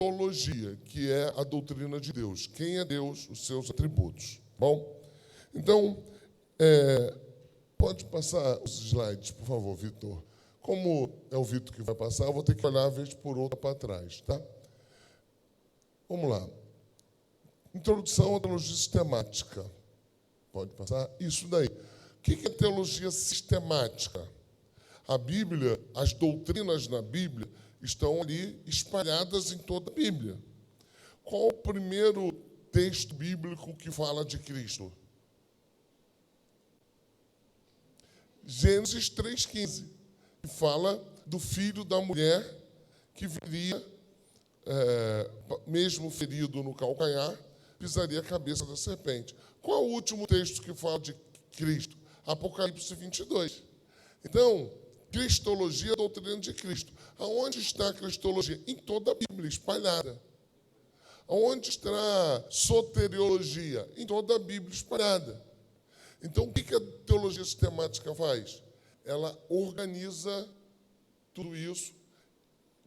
teologia, que é a doutrina de Deus. Quem é Deus, os seus atributos. Bom, então, pode passar os slides, por favor, Vitor. Como é o Vitor que vai passar, eu vou ter que olhar uma vez por outra para trás, tá? Vamos lá. Introdução à teologia sistemática. Pode passar? Isso daí. O que é teologia sistemática? A Bíblia, as doutrinas na Bíblia estão ali espalhadas em toda a Bíblia. Qual o primeiro texto bíblico que fala de Cristo? Gênesis 3,15, que fala do filho da mulher que viria, mesmo ferido no calcanhar, pisaria a cabeça da serpente. Qual o último texto que fala de Cristo? Apocalipse 22. Então, cristologia é a doutrina de Cristo. Aonde está a cristologia? Em toda a Bíblia, espalhada. Aonde está soteriologia? Em toda a Bíblia, espalhada. Então, o que a teologia sistemática faz? Ela organiza tudo isso,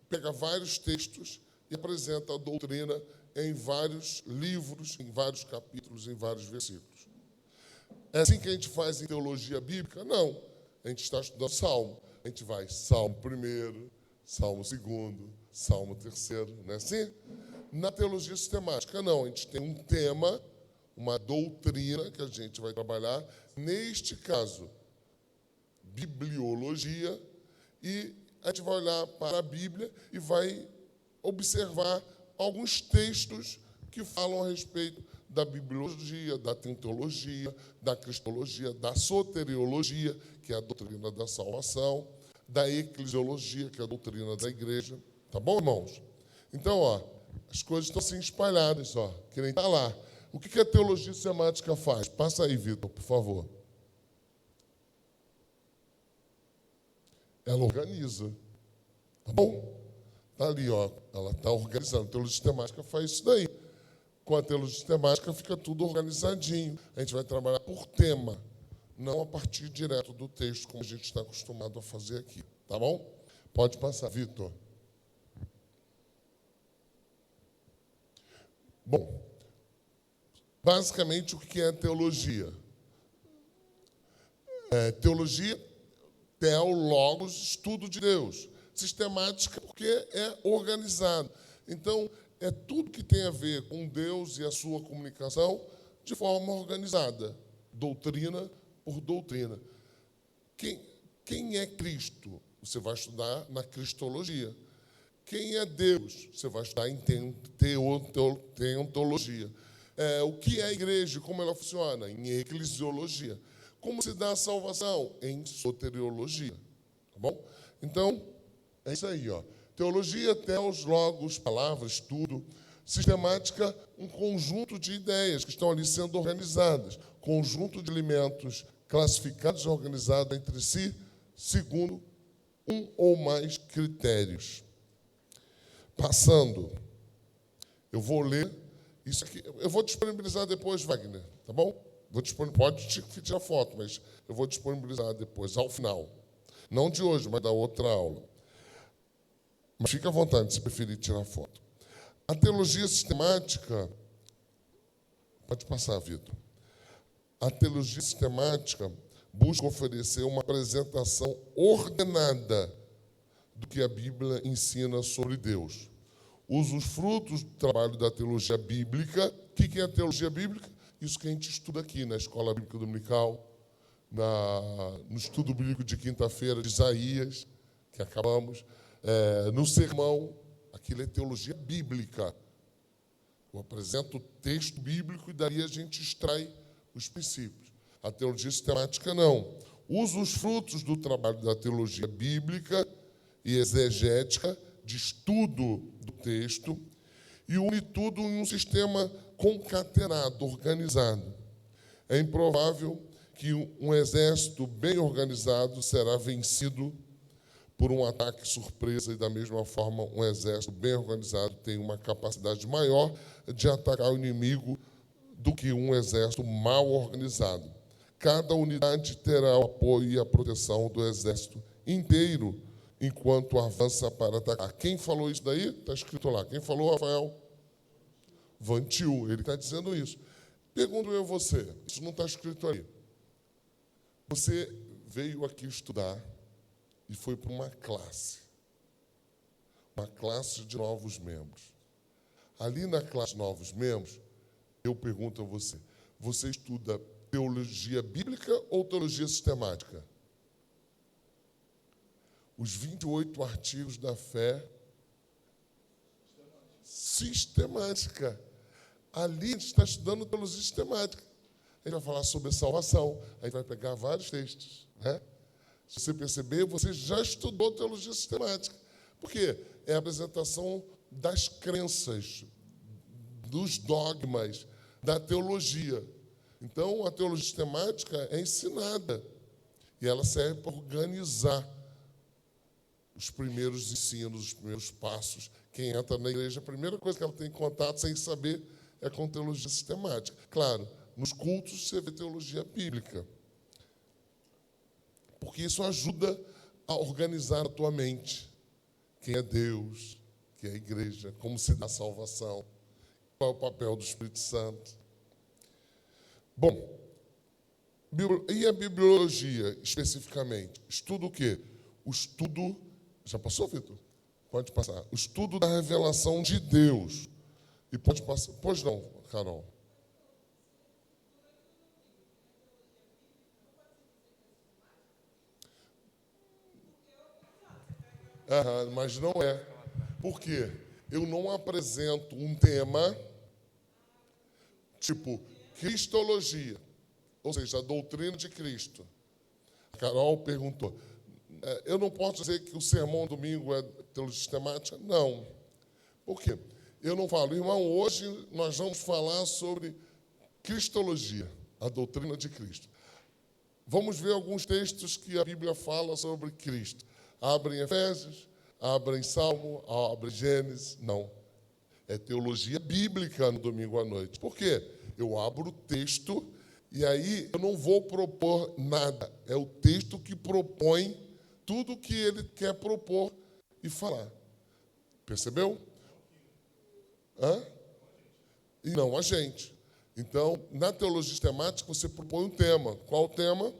pega vários textos e apresenta a doutrina em vários livros, em vários capítulos, em vários versículos. É assim que a gente faz em teologia bíblica? Não. A gente está estudando Salmo. A gente vai Salmo 1º, Salmo 2º, Salmo 3º, não é assim? Na teologia sistemática, não. A gente tem um tema, uma doutrina que a gente vai trabalhar. Neste caso, bibliologia, e a gente vai olhar para a Bíblia e vai observar alguns textos que falam a respeito da bibliologia, da teologia, da cristologia, da soteriologia, que é a doutrina da salvação, da eclesiologia, que é a doutrina da igreja. Tá bom, irmãos? Então, as coisas estão assim espalhadas, que nem está lá. O que a teologia sistemática faz? Passa aí, Vitor, por favor. Ela organiza. Tá bom? Está ali, ela está organizando. A teologia sistemática faz isso daí. Com a teologia sistemática fica tudo organizadinho. A gente vai trabalhar por tema, não a partir direto do texto, como a gente está acostumado a fazer aqui. Tá bom? Pode passar, Vitor. Bom, basicamente, o que é teologia? Teologia, teólogos, estudo de Deus. Sistemática, porque é organizado. Então, é tudo que tem a ver com Deus e a sua comunicação de forma organizada. Doutrina por doutrina. Quem é Cristo? Você vai estudar na cristologia. Quem é Deus? Você vai estudar em teontologia. O que é a igreja? Como ela funciona? Em eclesiologia. Como se dá a salvação? Em soteriologia. Tá bom? Então, é isso aí, Teologia, teos, logos, palavras, tudo. Sistemática, um conjunto de ideias que estão ali sendo organizadas. Conjunto de elementos classificados e organizados entre si, segundo um ou mais critérios. Passando, eu vou ler isso aqui. Eu vou disponibilizar depois, Wagner, tá bom? Pode tirar foto, mas eu vou disponibilizar depois, ao final. Não de hoje, mas da outra aula. Mas fique à vontade, se preferir tirar foto. A teologia sistemática... Pode passar, Vitor. A teologia sistemática busca oferecer uma apresentação ordenada do que a Bíblia ensina sobre Deus. Usa os frutos do trabalho da teologia bíblica. O que é a teologia bíblica? Isso que a gente estuda aqui na Escola Bíblica Dominical, no estudo bíblico de quinta-feira de Isaías, que acabamos, no sermão. Aquilo é teologia bíblica. Eu apresento o texto bíblico e daí a gente extrai os princípios. A teologia sistemática não. Usa os frutos do trabalho da teologia bíblica e exegética, de estudo do texto, e une tudo em um sistema concatenado, organizado. É improvável que um exército bem organizado será vencido por um ataque surpresa, e da mesma forma um exército bem organizado tem uma capacidade maior de atacar o inimigo do que um exército mal organizado. Cada unidade terá o apoio e a proteção do exército inteiro, enquanto avança para atacar. Quem falou isso daí? Está escrito lá. Quem falou, Rafael? Vantil, ele está dizendo isso. Pergunto eu a você, isso não está escrito aí. Você veio aqui estudar e foi para uma classe de novos membros. Ali na classe de novos membros, eu pergunto a você, você estuda teologia bíblica ou teologia sistemática? Os 28 artigos da fé sistemática. Ali a gente está estudando teologia sistemática. A gente vai falar sobre salvação, a gente vai pegar vários textos, né? Se você perceber, você já estudou teologia sistemática. Por quê? É a apresentação das crenças, dos dogmas, da teologia. Então, a teologia sistemática é ensinada e ela serve para organizar os primeiros ensinos, os primeiros passos. Quem entra na igreja, a primeira coisa que ela tem contato, sem saber, é com teologia sistemática. Claro, nos cultos você vê teologia bíblica, porque isso ajuda a organizar a tua mente. Quem é Deus, quem é a igreja, como se dá a salvação, qual é o papel do Espírito Santo. Bom, e a bibliologia, especificamente? Estuda o quê? O estudo... Já passou, Vitor? Pode passar. O estudo da revelação de Deus. E pode passar... Pois não, Carol. Mas não é. Por quê? Eu não apresento um tema tipo cristologia, ou seja, a doutrina de Cristo. A Carol perguntou, eu não posso dizer que o sermão domingo é teologia sistemática? Não. Por quê? Eu não falo, irmão, hoje nós vamos falar sobre cristologia, a doutrina de Cristo. Vamos ver alguns textos que a Bíblia fala sobre Cristo. Abre em Efésios, abre em Salmo, abre em Gênesis. Não. É teologia bíblica no domingo à noite. Por quê? Eu abro o texto e aí eu não vou propor nada. É o texto que propõe tudo o que ele quer propor e falar. Percebeu? E não a gente. Então, na teologia sistemática, você propõe um tema. Qual o tema?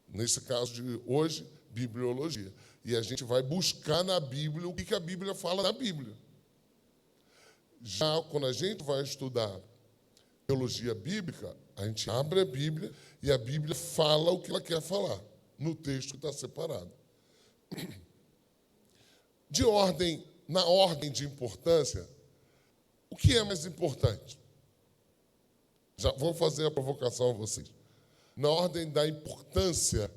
Nesse caso de hoje, bibliologia. E a gente vai buscar na Bíblia o que a Bíblia fala na Bíblia. Já quando a gente vai estudar teologia bíblica, a gente abre a Bíblia e a Bíblia fala o que ela quer falar, no texto que está separado. Na ordem de importância, o que é mais importante? Já vou fazer a provocação a vocês. Na ordem da importância,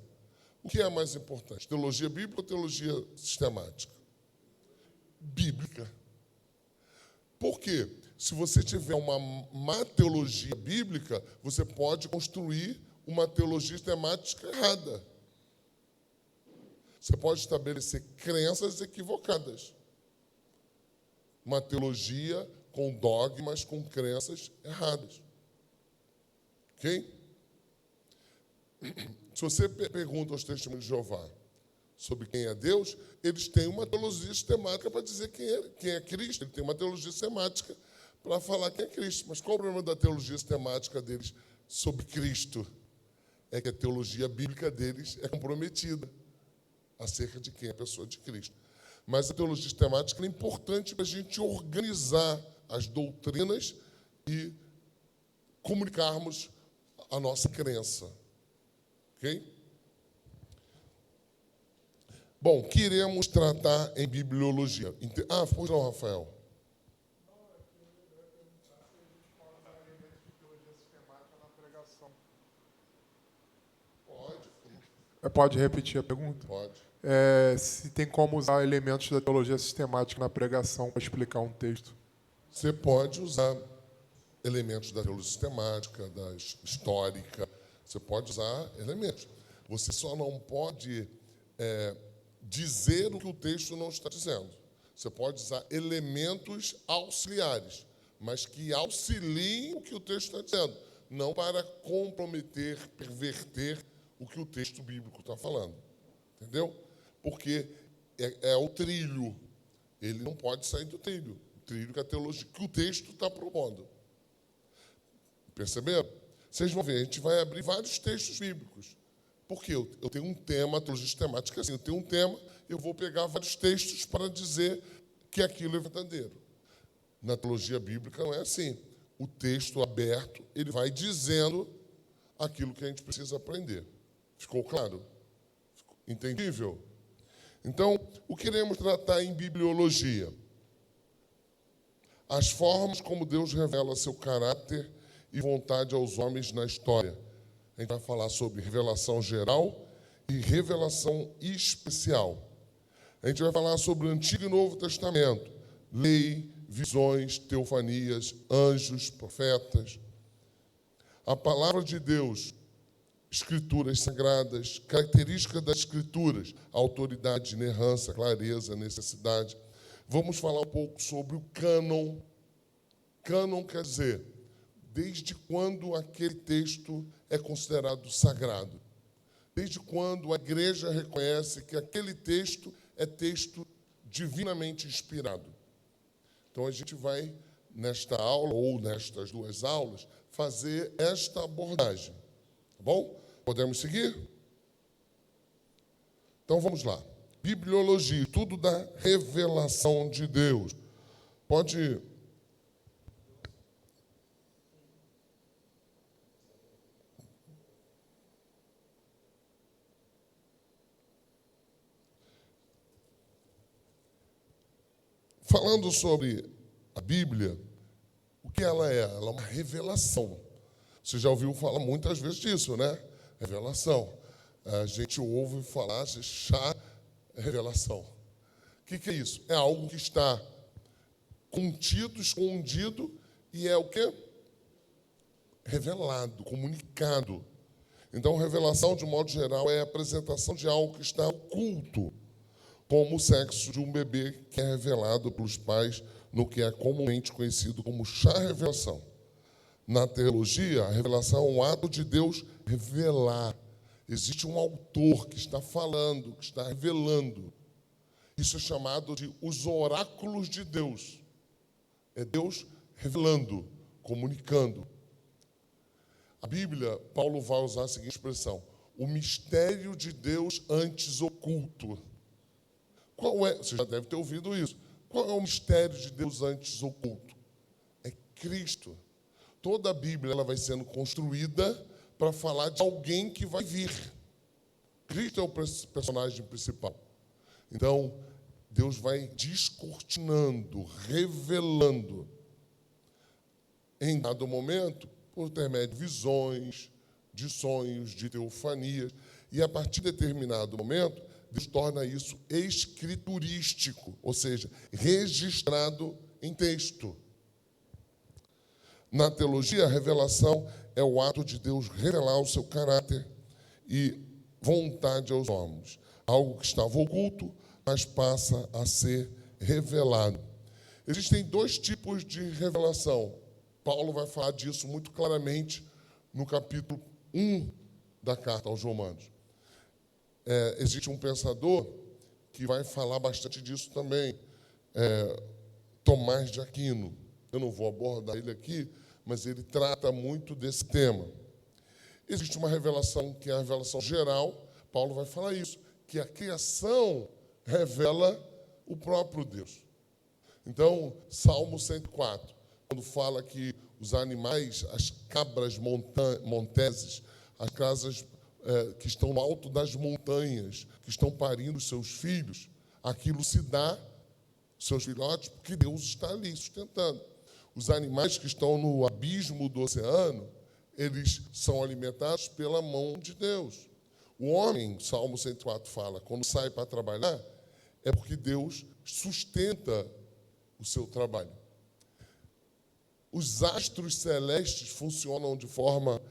o que é mais importante? Teologia bíblica ou teologia sistemática? Bíblica. Por quê? Se você tiver uma má teologia bíblica, você pode construir uma teologia sistemática errada. Você pode estabelecer crenças equivocadas. Uma teologia com dogmas, com crenças erradas. Ok? Se você pergunta aos testemunhos de Jeová sobre quem é Deus, eles têm uma teologia sistemática para dizer quem é Cristo. Ele tem uma teologia sistemática para falar quem é Cristo. Mas qual o problema da teologia sistemática deles sobre Cristo? É que a teologia bíblica deles é comprometida acerca de quem é a pessoa de Cristo. Mas a teologia sistemática é importante para a gente organizar as doutrinas e comunicarmos a nossa crença. Ok? Bom, que iremos tratar em bibliologia? Pois não, Rafael. Pode repetir a pergunta? Pode. Se tem como usar elementos da teologia sistemática na pregação para explicar um texto? Você pode usar elementos da teologia sistemática, da histórica. Você pode usar elementos. Você só não pode dizer o que o texto não está dizendo. Você pode usar elementos auxiliares, mas que auxiliem o que o texto está dizendo, não para comprometer, perverter o que o texto bíblico está falando. Entendeu? Porque é o trilho. Ele não pode sair do trilho. O trilho que a teologia, que o texto está propondo. Perceberam? Vocês vão ver, a gente vai abrir vários textos bíblicos. Porque eu tenho um tema, a teologia sistemática é assim, eu tenho um tema, eu vou pegar vários textos para dizer que aquilo é verdadeiro. Na teologia bíblica não é assim. O texto aberto, ele vai dizendo aquilo que a gente precisa aprender. Ficou claro? Entendível? Então, o que iremos tratar em bibliologia? As formas como Deus revela seu caráter e vontade aos homens na história. A gente vai falar sobre revelação geral e revelação especial. A gente vai falar sobre o Antigo e Novo Testamento, lei, visões, teofanias, anjos, profetas. A palavra de Deus, escrituras sagradas, características das escrituras, autoridade, inerrância, clareza, necessidade. Vamos falar um pouco sobre o cânon. Cânon quer dizer, desde quando aquele texto é considerado sagrado. Desde quando a igreja reconhece que aquele texto é texto divinamente inspirado. Então, a gente vai, nesta aula, ou nestas duas aulas, fazer esta abordagem. Tá bom? Podemos seguir? Então, vamos lá. Bibliologia, tudo da revelação de Deus. Pode... Falando sobre a Bíblia, o que ela é? Ela é uma revelação. Você já ouviu falar muitas vezes disso, né? Revelação. A gente ouve falar de chá revelação. O que é isso? É algo que está contido, escondido, e é o quê? Revelado, comunicado. Então, revelação, de modo geral, é a apresentação de algo que está oculto, como o sexo de um bebê que é revelado pelos pais no que é comumente conhecido como chá-revelação. Na teologia, a revelação é um ato de Deus revelar. Existe um autor que está falando, que está revelando. Isso é chamado de os oráculos de Deus. É Deus revelando, comunicando. A Bíblia, Paulo vai usar a seguinte expressão: o mistério de Deus antes oculto. Qual é? Você já deve ter ouvido isso. Qual é o mistério de Deus antes oculto? É Cristo. Toda a Bíblia ela vai sendo construída para falar de alguém que vai vir. Cristo é o personagem principal. Então, Deus vai descortinando, revelando. Em dado momento, por intermédio de visões, de sonhos, de teofanias. E a partir de determinado momento, Deus torna isso escriturístico, ou seja, registrado em texto. Na teologia, a revelação é o ato de Deus revelar o seu caráter e vontade aos homens. Algo que estava oculto, mas passa a ser revelado. Existem dois tipos de revelação. Paulo vai falar disso muito claramente no capítulo 1 da carta aos Romanos. Existe um pensador que vai falar bastante disso também, Tomás de Aquino. Eu não vou abordar ele aqui, mas ele trata muito desse tema. Existe uma revelação que é a revelação geral, Paulo vai falar isso, que a criação revela o próprio Deus. Então, Salmo 104, quando fala que os animais, as cabras monteses, as casas que estão no alto das montanhas, que estão parindo seus filhos, aquilo se dá, seus filhotes, porque Deus está ali sustentando. Os animais que estão no abismo do oceano, eles são alimentados pela mão de Deus. O homem, Salmo 104 fala, quando sai para trabalhar, é porque Deus sustenta o seu trabalho. Os astros celestes funcionam de forma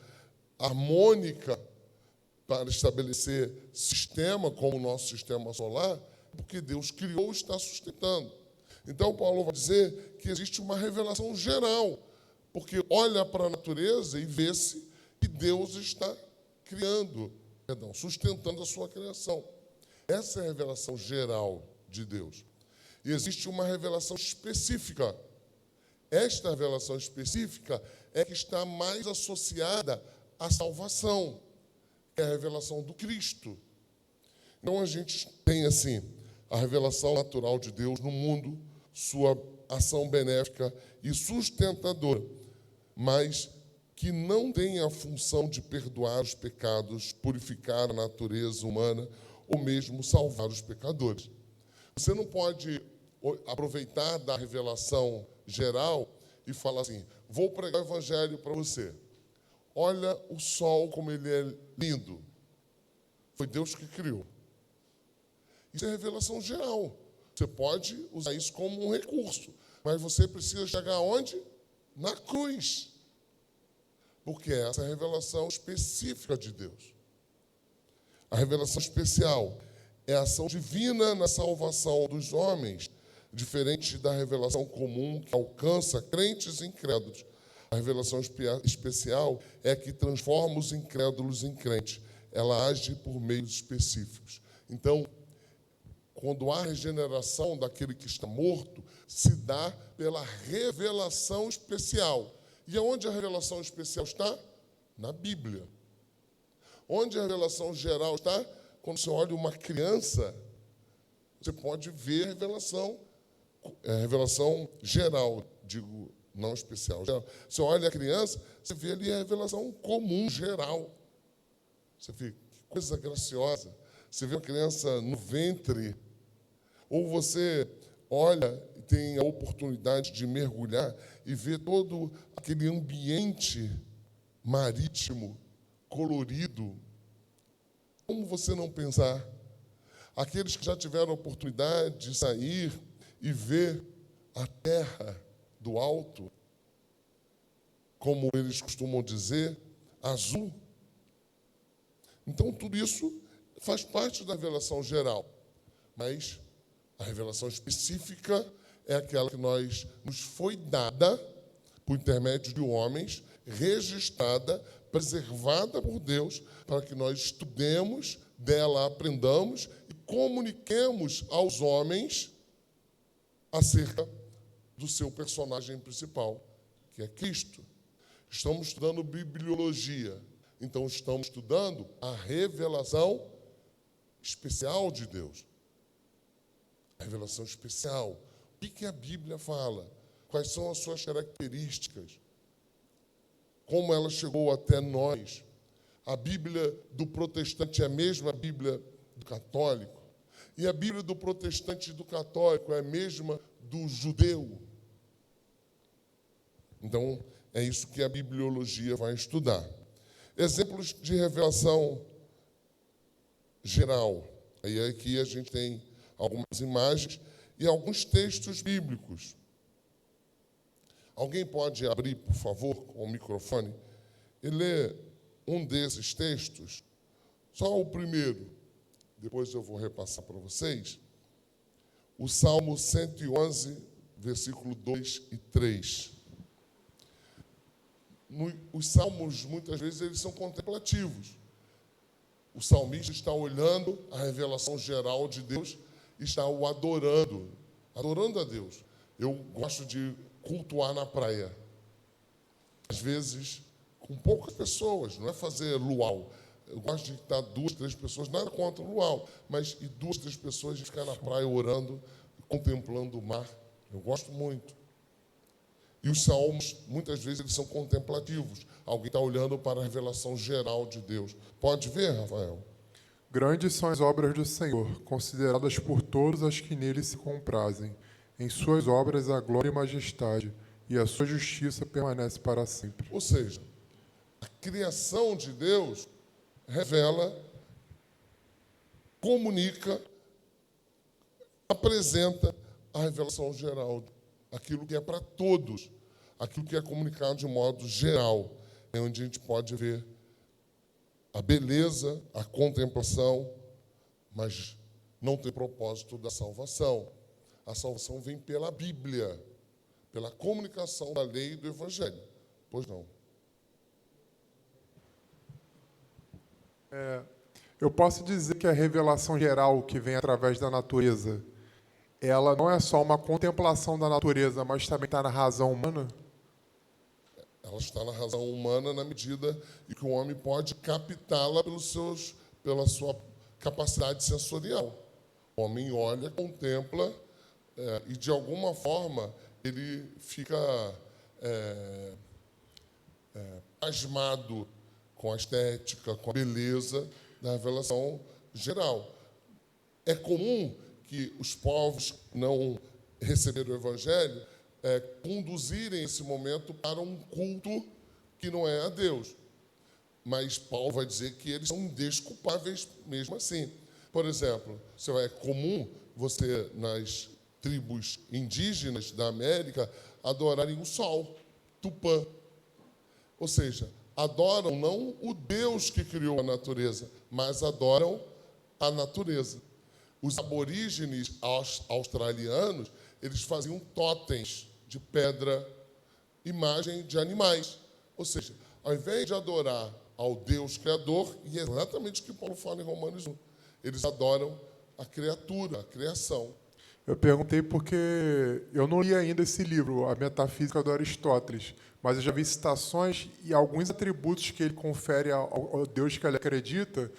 harmônica para estabelecer sistema como o nosso sistema solar, porque Deus criou e está sustentando. Então, Paulo vai dizer que existe uma revelação geral, porque olha para a natureza e vê-se que Deus está sustentando a sua criação. Essa é a revelação geral. de Deus. E existe uma revelação específica. Esta revelação específica é que está mais associada à salvação, que é a revelação do Cristo. Então a gente tem assim a revelação natural de Deus no mundo, sua ação benéfica e sustentadora, mas que não tem a função de perdoar os pecados, purificar a natureza humana ou mesmo salvar os pecadores. Você não pode aproveitar da revelação geral e falar assim: vou pregar o evangelho para você. Olha o sol como ele é lindo. Foi Deus que criou. Isso é revelação geral. Você pode usar isso como um recurso, mas você precisa chegar aonde? Na cruz. Porque essa é a revelação específica de Deus. A revelação especial é a ação divina na salvação dos homens, diferente da revelação comum que alcança crentes e incrédulos. A revelação especial é a que transforma os incrédulos em crentes. Ela age por meios específicos. Então, quando há regeneração daquele que está morto, se dá pela revelação especial. E aonde a revelação especial está? Na Bíblia. Onde a revelação geral está? Quando você olha uma criança, você pode ver a revelação geral, digo, não especial. Geral. Você olha a criança, você vê ali a revelação comum, geral. Você vê que coisa graciosa. Você vê uma criança no ventre, ou você olha e tem a oportunidade de mergulhar e ver todo aquele ambiente marítimo, colorido. Como você não pensar? Aqueles que já tiveram a oportunidade de sair e ver a terra do alto, como eles costumam dizer, azul. Então, tudo isso faz parte da revelação geral, mas a revelação específica é aquela que nos foi dada por intermédio de homens, registrada, preservada por Deus, para que nós estudemos dela, aprendamos e comuniquemos aos homens acerca do seu personagem principal, que é Cristo. Estamos estudando bibliologia, então estamos estudando a revelação especial de Deus. A revelação especial. O que a Bíblia fala? Quais são as suas características? Como ela chegou até nós? A Bíblia do protestante é a mesma Bíblia do católico? E a Bíblia do protestante e do católico é a mesma do judeu? Então, é isso que a bibliologia vai estudar. Exemplos de revelação geral. Aí aqui a gente tem algumas imagens e alguns textos bíblicos. Alguém pode abrir, por favor, com o microfone, e ler um desses textos? Só o primeiro, depois eu vou repassar para vocês. O Salmo 111, versículo 2 e 3. Os salmos, muitas vezes, eles são contemplativos. O salmista está olhando a revelação geral de Deus e está o adorando a Deus. Eu gosto de cultuar na praia. Às vezes, com poucas pessoas, não é fazer luau. Eu gosto de estar 2, 3 pessoas, nada contra o luau, mas e 2, 3 pessoas de ficar na praia orando, contemplando o mar. Eu gosto muito. E os salmos, muitas vezes, eles são contemplativos. Alguém está olhando para a revelação geral de Deus. Pode ver, Rafael? Grandes são as obras do Senhor, consideradas por todos as que nele se comprazem. Em suas obras a glória e majestade, e a sua justiça permanece para sempre. Ou seja, a criação de Deus revela, comunica, apresenta a revelação geral, aquilo que é para todos, aquilo que é comunicado de modo geral, é onde a gente pode ver a beleza, a contemplação, mas não tem propósito da salvação. A salvação vem pela Bíblia, pela comunicação da lei e do Evangelho. Pois não. Eu posso dizer que a revelação geral que vem através da natureza ela não é só uma contemplação da natureza, mas também está na razão humana? Ela está na razão humana na medida em que o homem pode captá-la pela sua capacidade sensorial. O homem olha, contempla, e de alguma forma ele fica pasmado com a estética, com a beleza da revelação geral. É comum que os povos não receberam o Evangelho conduzirem esse momento para um culto que não é a Deus. Mas Paulo vai dizer que eles são indesculpáveis mesmo assim. Por exemplo, é comum você, nas tribos indígenas da América, adorarem o sol, Tupã. Ou seja, adoram não o Deus que criou a natureza, mas adoram a natureza. Os aborígenes australianos, eles faziam totens de pedra, imagem de animais. Ou seja, ao invés de adorar ao Deus Criador, e é exatamente o que Paulo fala em Romanos 1, eles adoram a criatura, a criação. Eu perguntei porque eu não li ainda esse livro, A Metafísica do Aristóteles, mas eu já vi citações e alguns atributos que ele confere ao Deus que ele acredita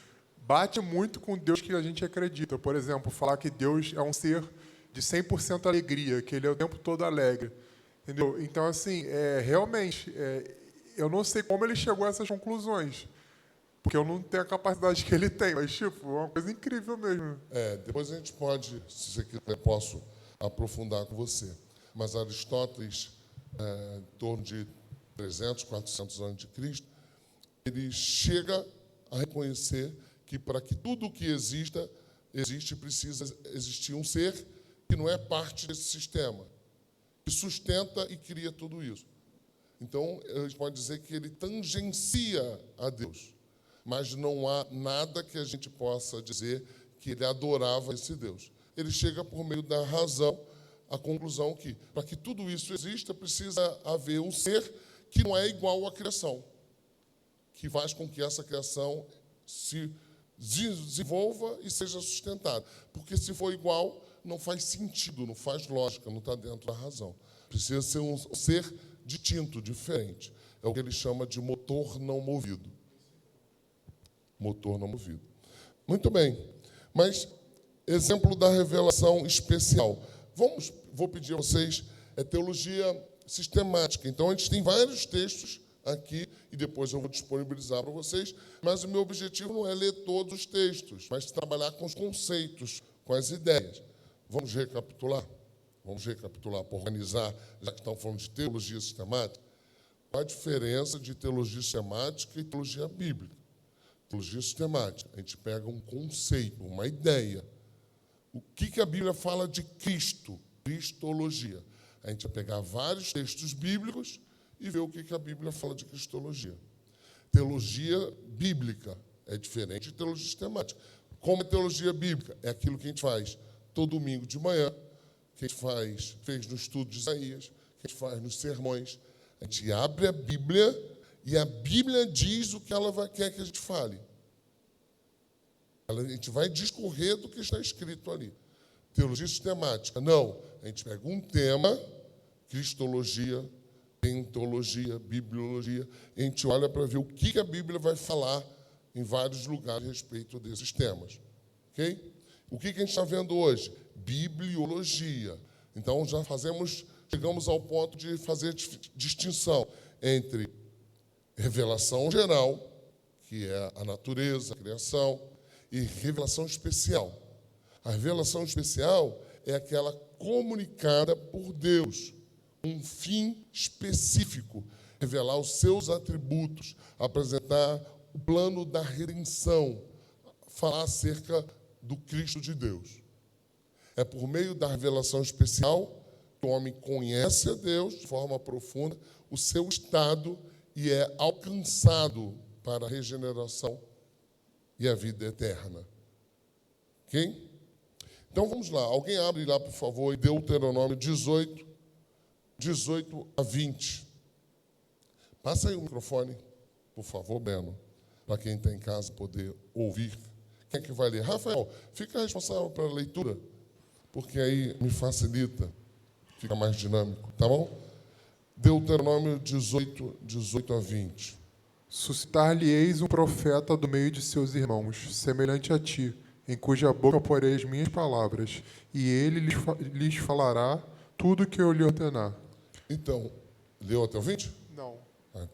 bate muito com o Deus que a gente acredita. Por exemplo, falar que Deus é um ser de 100% alegria, que ele é o tempo todo alegre. Entendeu? Então, assim, realmente, eu não sei como ele chegou a essas conclusões, porque eu não tenho a capacidade que ele tem, mas, tipo, é uma coisa incrível mesmo. Depois a gente pode, se você quiser, posso aprofundar com você. Mas Aristóteles, em torno de 300, 400 anos de Cristo, ele chega a reconhecer que para que tudo o que existe, precisa existir um ser que não é parte desse sistema, que sustenta e cria tudo isso. Então, a gente pode dizer que ele tangencia a Deus, mas não há nada que a gente possa dizer que ele adorava esse Deus. Ele chega, por meio da razão, à conclusão que, para que tudo isso exista, precisa haver um ser que não é igual à criação, que faz com que essa criação se desenvolva e seja sustentada. Porque se for igual, não faz sentido, não faz lógica, não está dentro da razão. Precisa ser um ser distinto, diferente. É o que ele chama de motor não movido. Motor não movido. Muito bem. Mas, exemplo da revelação especial. Vou pedir a vocês teologia sistemática. Então, a gente tem vários textos aqui, e depois eu vou disponibilizar para vocês, mas o meu objetivo não é ler todos os textos, mas trabalhar com os conceitos, com as ideias. Vamos recapitular? Vamos recapitular para organizar, já que estão falando de teologia sistemática. Qual a diferença de teologia sistemática e teologia bíblica? Teologia sistemática, a gente pega um conceito, uma ideia. O que a Bíblia fala de Cristo? Cristologia. A gente vai pegar vários textos bíblicos e ver o que a Bíblia fala de cristologia. Teologia bíblica é diferente de teologia sistemática. Como é teologia bíblica? É aquilo que a gente faz todo domingo de manhã, que a gente fez no estudo de Isaías, que a gente faz nos sermões. A gente abre a Bíblia e a Bíblia diz o que ela quer que a gente fale. A gente vai discorrer do que está escrito ali. Teologia sistemática, não. A gente pega um tema, cristologia, teologia, bibliologia, e a gente olha para ver o que a Bíblia vai falar em vários lugares a respeito desses temas. Ok? O que a gente está vendo hoje? Bibliologia. Então, chegamos ao ponto de fazer distinção entre revelação geral, que é a natureza, a criação, e revelação especial. A revelação especial é aquela comunicada por Deus, um fim específico, revelar os seus atributos, apresentar o plano da redenção, falar acerca do Cristo de Deus. É por meio da revelação especial que o homem conhece a Deus de forma profunda, o seu estado, e é alcançado para a regeneração e a vida eterna. Ok? Então vamos lá. Alguém abre lá, por favor, em Deuteronômio 18 a 20. Passa aí o microfone, por favor, Beno, para quem está em casa poder ouvir. Quem é que vai ler? Rafael, fica responsável pela leitura, porque aí me facilita, fica mais dinâmico, tá bom? Deuteronômio 18, 18 a 20. Suscitar-lhe-eis um profeta do meio de seus irmãos, semelhante a ti, em cuja boca porei as minhas palavras, e ele lhes falará tudo o que eu lhe ordenar. Então, leu até o 20? Não. Ah,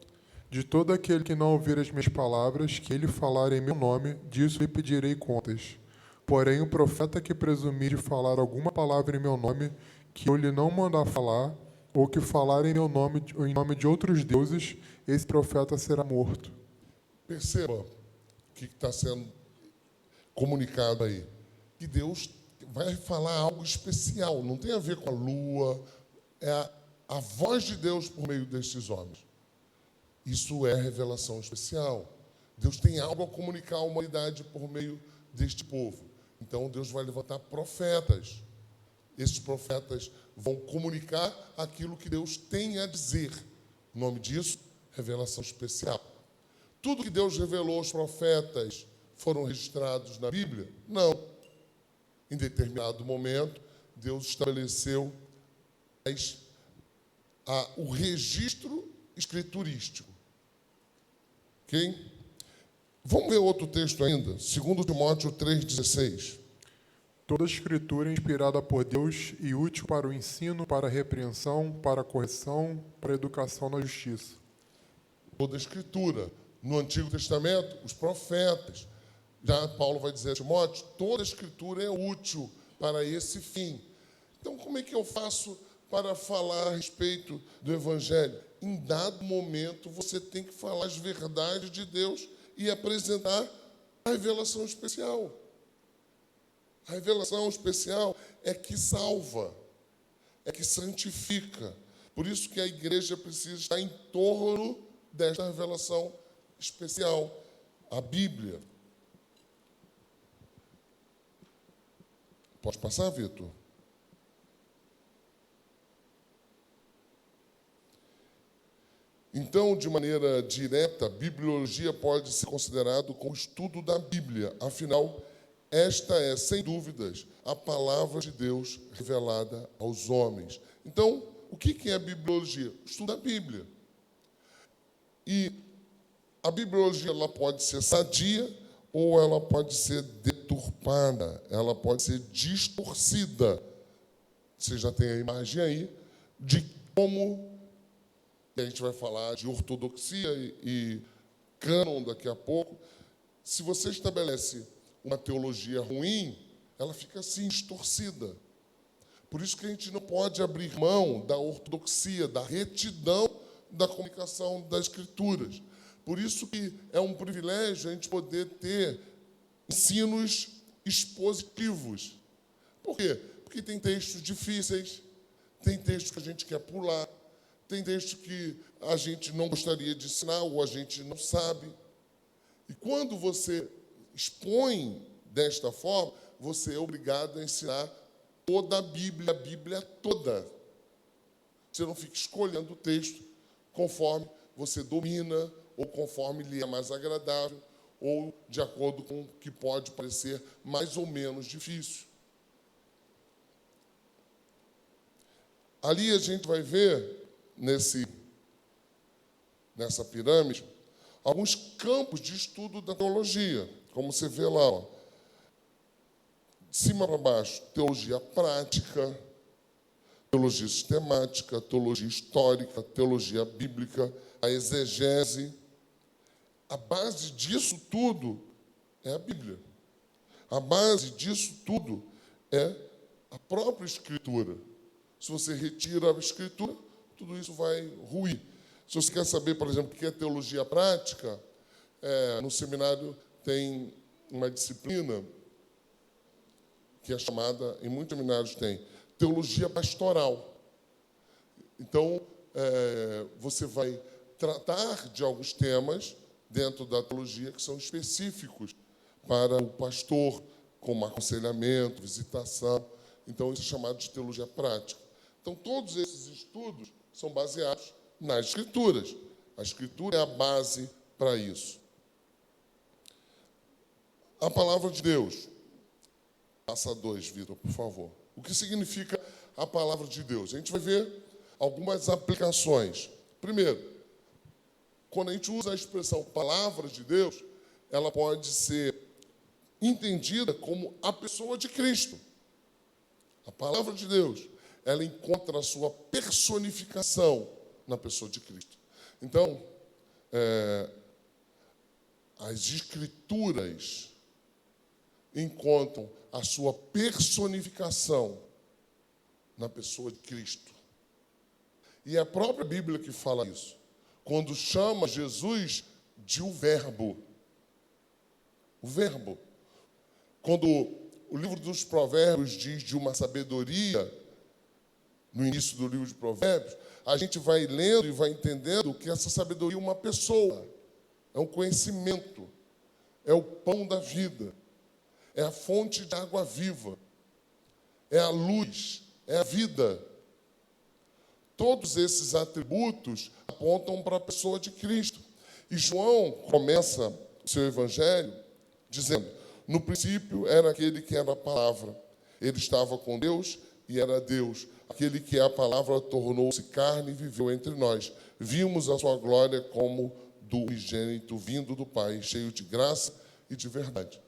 De todo aquele que não ouvir as minhas palavras, que ele falar em meu nome, disso lhe pedirei contas. Porém, o profeta que presumir de falar alguma palavra em meu nome, que eu lhe não mandar falar, ou que falar em meu nome, ou em nome de outros deuses, esse profeta será morto. Perceba o que está sendo comunicado aí. Que Deus vai falar algo especial, não tem a ver com a lua, é a voz de Deus por meio destes homens. Isso é revelação especial. Deus tem algo a comunicar à humanidade por meio deste povo. Então Deus vai levantar profetas. Esses profetas vão comunicar aquilo que Deus tem a dizer. O nome disso, revelação especial. Tudo que Deus revelou aos profetas foram registrados na Bíblia? Não. Em determinado momento, Deus estabeleceu o registro escriturístico. Ok? Vamos ver outro texto ainda, 2 Timóteo 3,16. Toda a escritura é inspirada por Deus e útil para o ensino, para a repreensão, para a correção, para a educação na justiça. Toda a escritura. No Antigo Testamento, os profetas. Já Paulo vai dizer a Timóteo, toda a escritura é útil para esse fim. Então, como é que eu faço para falar a respeito do Evangelho? Em dado momento, você tem que falar as verdades de Deus e apresentar a revelação especial. A revelação especial é que salva, é que santifica. Por isso que a igreja precisa estar em torno desta revelação especial, a Bíblia. Pode passar, Vitor? Então, de maneira direta, a bibliologia pode ser considerado como estudo da Bíblia. Afinal, esta é, sem dúvidas, a palavra de Deus revelada aos homens. Então, o que é a bibliologia? O estudo da Bíblia. E a bibliologia ela pode ser sadia ou ela pode ser deturpada, ela pode ser distorcida. Você já tem a imagem aí de como a gente vai falar de ortodoxia e cânon daqui a pouco. Se você estabelece uma teologia ruim, ela fica assim, distorcida. Por isso que a gente não pode abrir mão da ortodoxia, da retidão da comunicação das Escrituras. Por isso que é um privilégio a gente poder ter ensinos expositivos. Por quê? Porque tem textos difíceis, tem textos que a gente quer pular, tem textos que a gente não gostaria de ensinar ou a gente não sabe. E quando você expõe desta forma, você é obrigado a ensinar toda a Bíblia toda. Você não fica escolhendo o texto conforme você domina, ou conforme lhe é mais agradável, ou de acordo com o que pode parecer mais ou menos difícil. Ali a gente vai ver, nessa pirâmide, alguns campos de estudo da teologia, como você vê lá, ó. De cima para baixo, teologia prática, teologia sistemática, teologia histórica, teologia bíblica, a exegese. A base disso tudo é a Bíblia. A base disso tudo é a própria Escritura. Se você retira a Escritura, tudo isso vai ruir. Se você quer saber, por exemplo, o que é teologia prática, no seminário tem uma disciplina que é chamada, em muitos seminários tem, teologia pastoral. Então, você vai tratar de alguns temas dentro da teologia que são específicos para o pastor, como aconselhamento, visitação. Então, isso é chamado de teologia prática. Então, todos esses estudos são baseados nas Escrituras. A Escritura é a base para isso. A palavra de Deus. Passa 2, Vitor, por favor. O que significa a palavra de Deus? A gente vai ver algumas aplicações. Primeiro, quando a gente usa a expressão palavra de Deus, ela pode ser entendida como a pessoa de Cristo. A palavra de Deus, ela encontra a sua personificação na pessoa de Cristo. Então, as Escrituras encontram a sua personificação na pessoa de Cristo. E é a própria Bíblia que fala isso, quando chama Jesus de o Verbo. O Verbo. Quando o livro dos Provérbios diz de uma sabedoria, no início do livro de Provérbios, a gente vai lendo e vai entendendo que essa sabedoria é uma pessoa, é um conhecimento, é o pão da vida, é a fonte de água viva, é a luz, é a vida. Todos esses atributos apontam para a pessoa de Cristo. E João começa o seu evangelho dizendo: no princípio era aquele que era a palavra. Ele estava com Deus e era Deus. Aquele que é a palavra tornou-se carne e viveu entre nós. Vimos a sua glória como do unigênito vindo do Pai, cheio de graça e de verdade.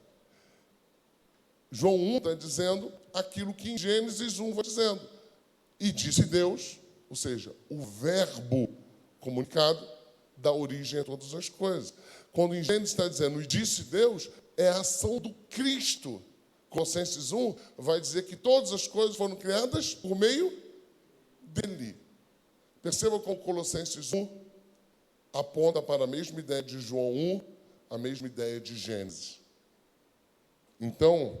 João 1 está dizendo aquilo que em Gênesis 1 vai dizendo. E disse Deus, ou seja, o verbo comunicado dá origem a todas as coisas. Quando em Gênesis está dizendo e disse Deus, é a ação do Cristo. Colossenses 1 vai dizer que todas as coisas foram criadas por meio dele. Perceba como Colossenses 1 aponta para a mesma ideia de João 1, a mesma ideia de Gênesis. Então,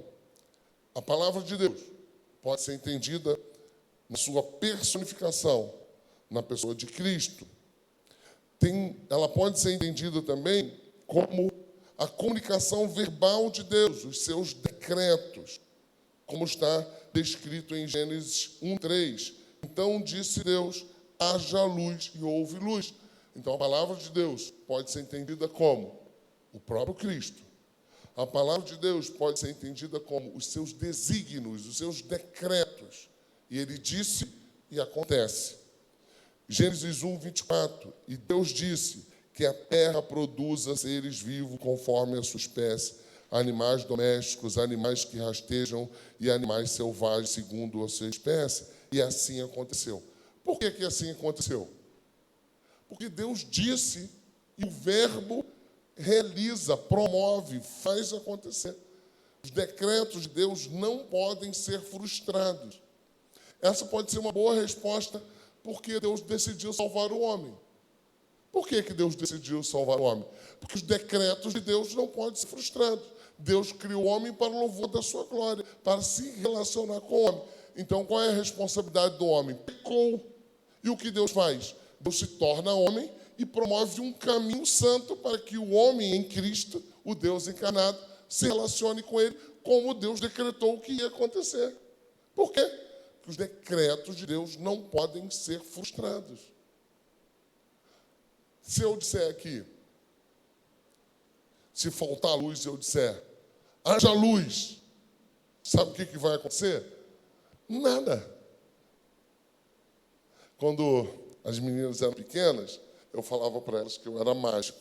a palavra de Deus pode ser entendida na sua personificação, na pessoa de Cristo. Ela pode ser entendida também como a comunicação verbal de Deus, os seus decretos, como está descrito em Gênesis 1:3. Então disse Deus, haja luz e houve luz. Então a palavra de Deus pode ser entendida como o próprio Cristo. A palavra de Deus pode ser entendida como os seus desígnios, os seus decretos. E ele disse e acontece. Gênesis 1:24. E Deus disse que a terra produza seres vivos conforme a sua espécie, animais domésticos, animais que rastejam e animais selvagens segundo a sua espécie. E assim aconteceu. Por que assim aconteceu? Porque Deus disse e o verbo realiza, promove, faz acontecer. Os decretos de Deus não podem ser frustrados. Essa pode ser uma boa resposta porque Deus decidiu salvar o homem. Por que Deus decidiu salvar o homem? Porque os decretos de Deus não podem ser frustrados. Deus criou o homem para o louvor da sua glória, para se relacionar com o homem. Então, qual é a responsabilidade do homem? Pecou. E o que Deus faz? Deus se torna homem e promove um caminho santo para que o homem em Cristo, o Deus encarnado, se relacione com ele como Deus decretou que ia acontecer. Por quê? Porque os decretos de Deus não podem ser frustrados. Se eu disser aqui, se faltar luz e eu disser, haja luz, sabe o que vai acontecer? Nada. Quando as meninas eram pequenas, eu falava para elas que eu era mágico.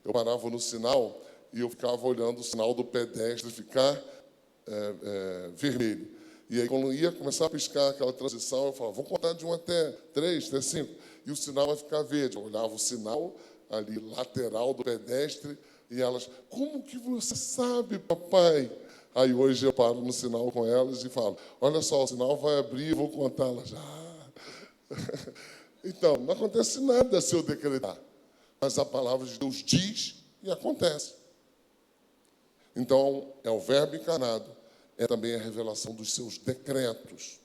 Eu parava no sinal e eu ficava olhando o sinal do pedestre ficar vermelho. E aí, quando ia começar a piscar aquela transição, eu falava, vou contar de 1 até 3, até 5, e o sinal vai ficar verde. Eu olhava o sinal ali, lateral do pedestre, e elas, como que você sabe, papai? Aí hoje eu paro no sinal com elas e falo, olha só, o sinal vai abrir, eu vou contar. Elas, Então, não acontece nada se eu decretar. Mas a palavra de Deus diz e acontece. Então, é o verbo encarnado, é também a revelação dos seus decretos.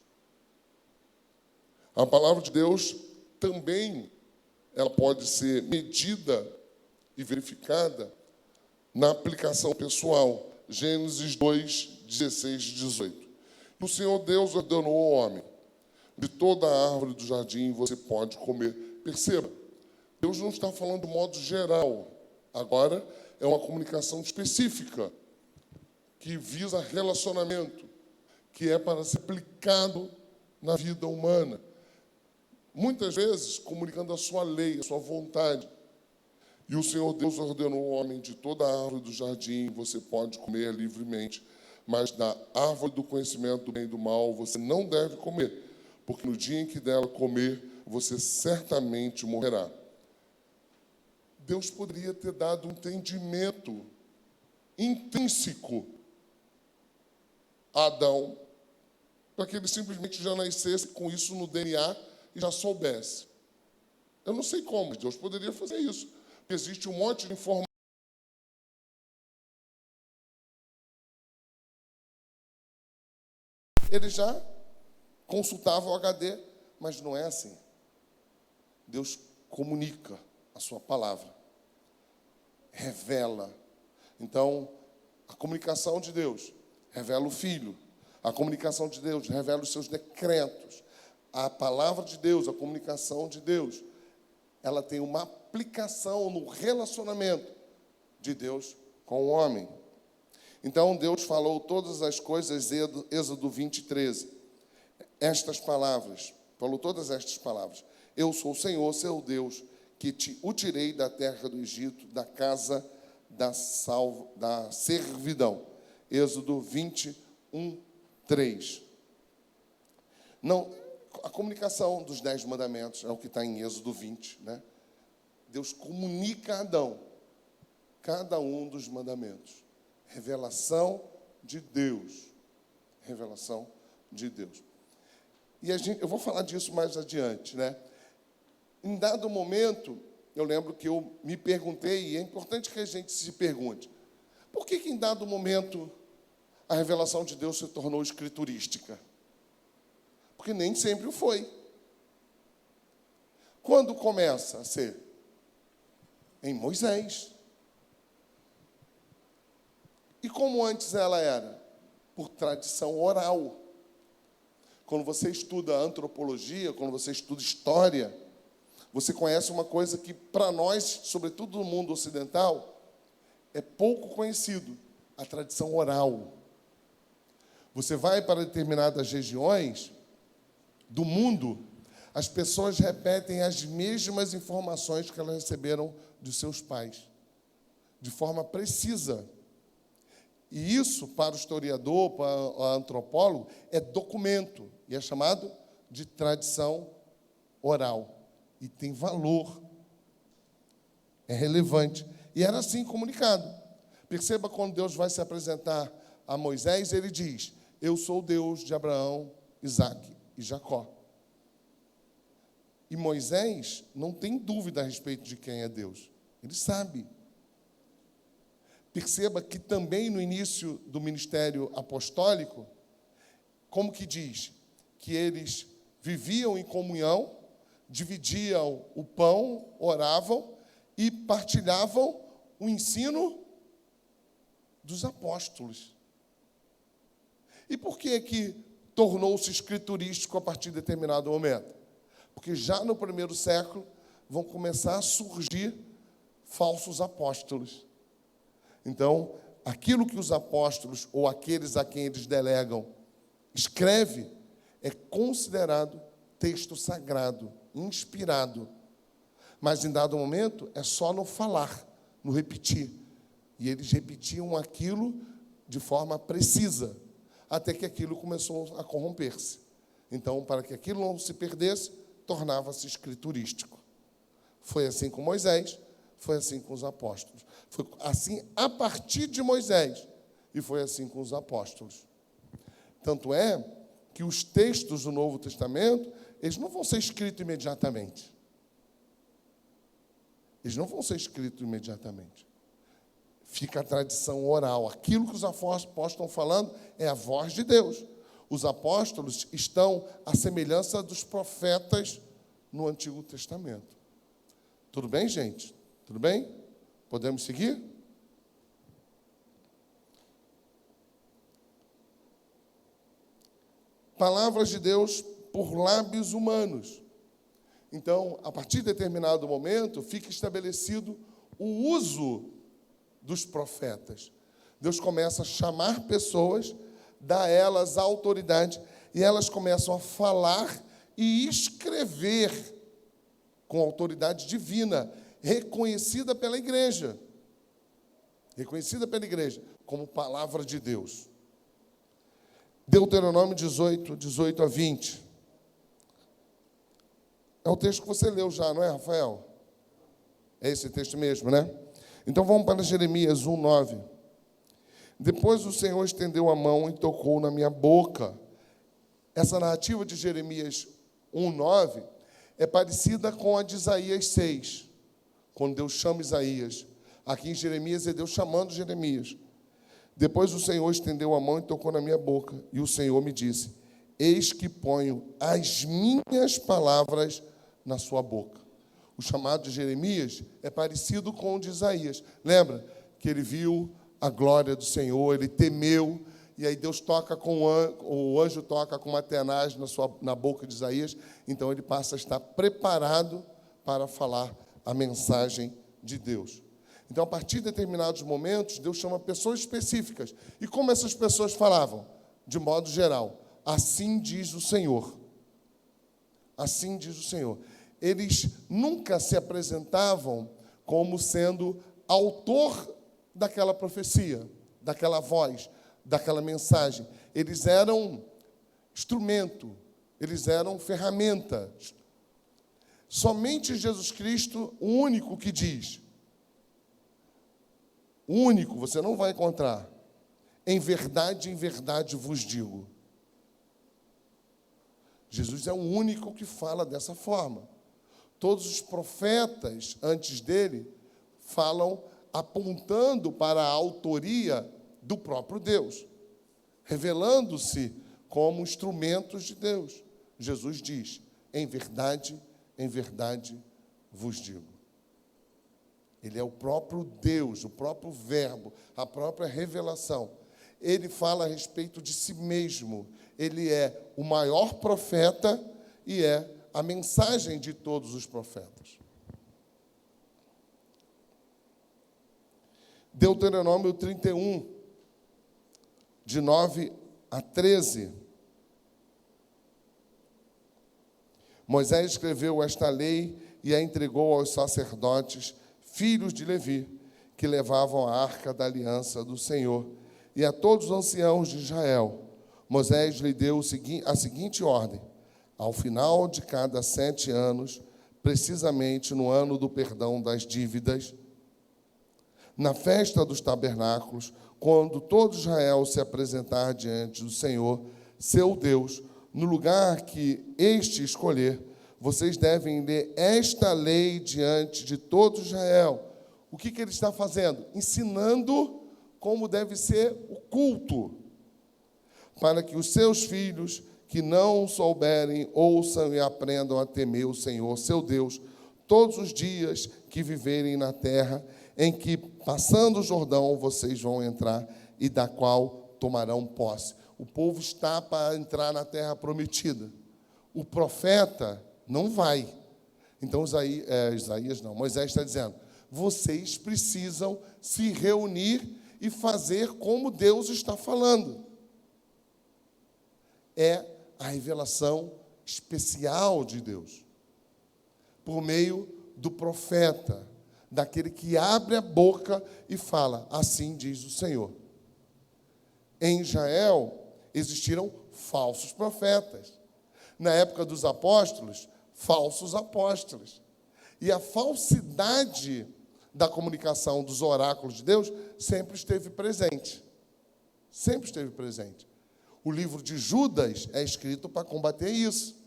A palavra de Deus também ela pode ser medida e verificada na aplicação pessoal. Gênesis 2, 16 e 18. O Senhor Deus ordenou ao homem, de toda a árvore do jardim você pode comer. Perceba, Deus não está falando de modo geral. Agora é uma comunicação específica que visa relacionamento, que é para ser aplicado na vida humana. Muitas vezes comunicando a sua lei, a sua vontade. E o Senhor Deus ordenou ao homem: de toda a árvore do jardim você pode comer livremente, mas da árvore do conhecimento do bem e do mal você não deve comer, porque no dia em que dela comer, você certamente morrerá. Deus poderia ter dado um entendimento intrínseco a Adão, para que ele simplesmente já nascesse com isso no DNA e já soubesse. Eu não sei como, mas Deus poderia fazer isso. Porque existe um monte de informação. Ele já consultava o HD, mas não é assim. Deus comunica a sua palavra, revela. Então, a comunicação de Deus revela o Filho. A comunicação de Deus revela os seus decretos. A palavra de Deus, a comunicação de Deus, ela tem uma aplicação no relacionamento de Deus com o homem. Então, Deus falou todas as coisas, Êxodo 20, 13. Estas palavras, falou todas estas palavras. Eu sou o Senhor, seu Deus, que o tirei da terra do Egito, da casa da servidão. Êxodo 21, 3. Não, a comunicação dos 10 mandamentos é o que está em Êxodo 20, né? Deus comunica a Adão cada um dos mandamentos. Revelação de Deus. Revelação de Deus. E eu vou falar disso mais adiante, né? Em dado momento, eu lembro que eu me perguntei, e é importante que a gente se pergunte, por que em dado momento a revelação de Deus se tornou escriturística? Porque nem sempre o foi. Quando começa a ser? Em Moisés. E como antes ela era? Por tradição oral. Quando você estuda antropologia, quando você estuda história, você conhece uma coisa que, para nós, sobretudo no mundo ocidental, é pouco conhecido: a tradição oral. Você vai para determinadas regiões do mundo, as pessoas repetem as mesmas informações que elas receberam de seus pais, de forma precisa. E isso, para o historiador, para o antropólogo, é documento, e é chamado de tradição oral. E tem valor, é relevante. E era assim comunicado. Perceba, quando Deus vai se apresentar a Moisés, ele diz: eu sou o Deus de Abraão, Isaque e Jacó. E Moisés não tem dúvida a respeito de quem é Deus. Ele sabe. Perceba que também no início do ministério apostólico, como que diz? Que eles viviam em comunhão, dividiam o pão, oravam e partilhavam o ensino dos apóstolos. E por que tornou-se escriturístico a partir de determinado momento? Porque já no primeiro século vão começar a surgir falsos apóstolos. Então, aquilo que os apóstolos, ou aqueles a quem eles delegam, escreve, é considerado texto sagrado, inspirado. Mas, em dado momento, é só no falar, no repetir. E eles repetiam aquilo de forma precisa, até que aquilo começou a corromper-se. Então, para que aquilo não se perdesse, tornava-se escriturístico. Foi assim com Moisés, foi assim com os apóstolos. Foi assim a partir de Moisés, e foi assim com os apóstolos. Tanto é que os textos do Novo Testamento, eles não vão ser escritos imediatamente. Eles não vão ser escritos imediatamente. Fica a tradição oral. Aquilo que os apóstolos estão falando é a voz de Deus. Os apóstolos estão à semelhança dos profetas no Antigo Testamento. Tudo bem, gente? Tudo bem? Podemos seguir? Palavras de Deus por lábios humanos. Então, a partir de determinado momento, fica estabelecido o uso dos profetas. Deus começa a chamar pessoas dá a elas a autoridade, e elas começam a falar e escrever com autoridade divina, reconhecida pela igreja. Reconhecida pela igreja como palavra de Deus. Deuteronômio 18, 18 a 20. É o texto que você leu já, não é, Rafael? É esse texto mesmo, né? Então vamos para Jeremias 1, 9. Depois o Senhor estendeu a mão e tocou na minha boca. Essa narrativa de Jeremias 1, 9 é parecida com a de Isaías 6, quando Deus chama Isaías. Aqui em Jeremias é Deus chamando Jeremias. Depois o Senhor estendeu a mão e tocou na minha boca. E o Senhor me disse: eis que ponho as minhas palavras na sua boca. O chamado de Jeremias é parecido com o de Isaías. Lembra que ele viu a glória do Senhor, ele temeu, e aí Deus toca o anjo toca com uma tenaz na boca de Isaías, então ele passa a estar preparado para falar a mensagem de Deus. Então, a partir de determinados momentos, Deus chama pessoas específicas. E como essas pessoas falavam? De modo geral, assim diz o Senhor. Assim diz o Senhor. Eles nunca se apresentavam como sendo autor daquela profecia, daquela voz, daquela mensagem. Eles eram instrumento, eles eram ferramenta. Somente Jesus Cristo, o único que diz. O único, você não vai encontrar. Em verdade vos digo. Jesus é o único que fala dessa forma. Todos os profetas antes dele falam apontando para a autoria do próprio Deus, revelando-se como instrumentos de Deus. Jesus diz: em verdade vos digo. Ele é o próprio Deus, o próprio Verbo, a própria revelação. Ele fala a respeito de si mesmo. Ele é o maior profeta e é a mensagem de todos os profetas. Deuteronômio 31, de 9 a 13. Moisés escreveu esta lei e a entregou aos sacerdotes, filhos de Levi, que levavam a arca da aliança do Senhor, e a todos os anciãos de Israel. Moisés lhe deu a seguinte ordem: ao final de cada 7 anos, precisamente no ano do perdão das dívidas, na festa dos tabernáculos, quando todo Israel se apresentar diante do Senhor, seu Deus, no lugar que este escolher, vocês devem ler esta lei diante de todo Israel. O que ele está fazendo? Ensinando como deve ser o culto, para que os seus filhos que não souberem, ouçam e aprendam a temer o Senhor, seu Deus, todos os dias que viverem na terra, em que, passando o Jordão, vocês vão entrar e da qual tomarão posse. O povo está para entrar na terra prometida. O profeta não vai. Então, Moisés está dizendo: vocês precisam se reunir e fazer como Deus está falando. É a revelação especial de Deus, por meio do profeta, daquele que abre a boca e fala: assim diz o Senhor. Em Israel existiram falsos profetas. Na época dos apóstolos, falsos apóstolos. E a falsidade da comunicação dos oráculos de Deus sempre esteve presente. Sempre esteve presente. O livro de Judas é escrito para combater isso.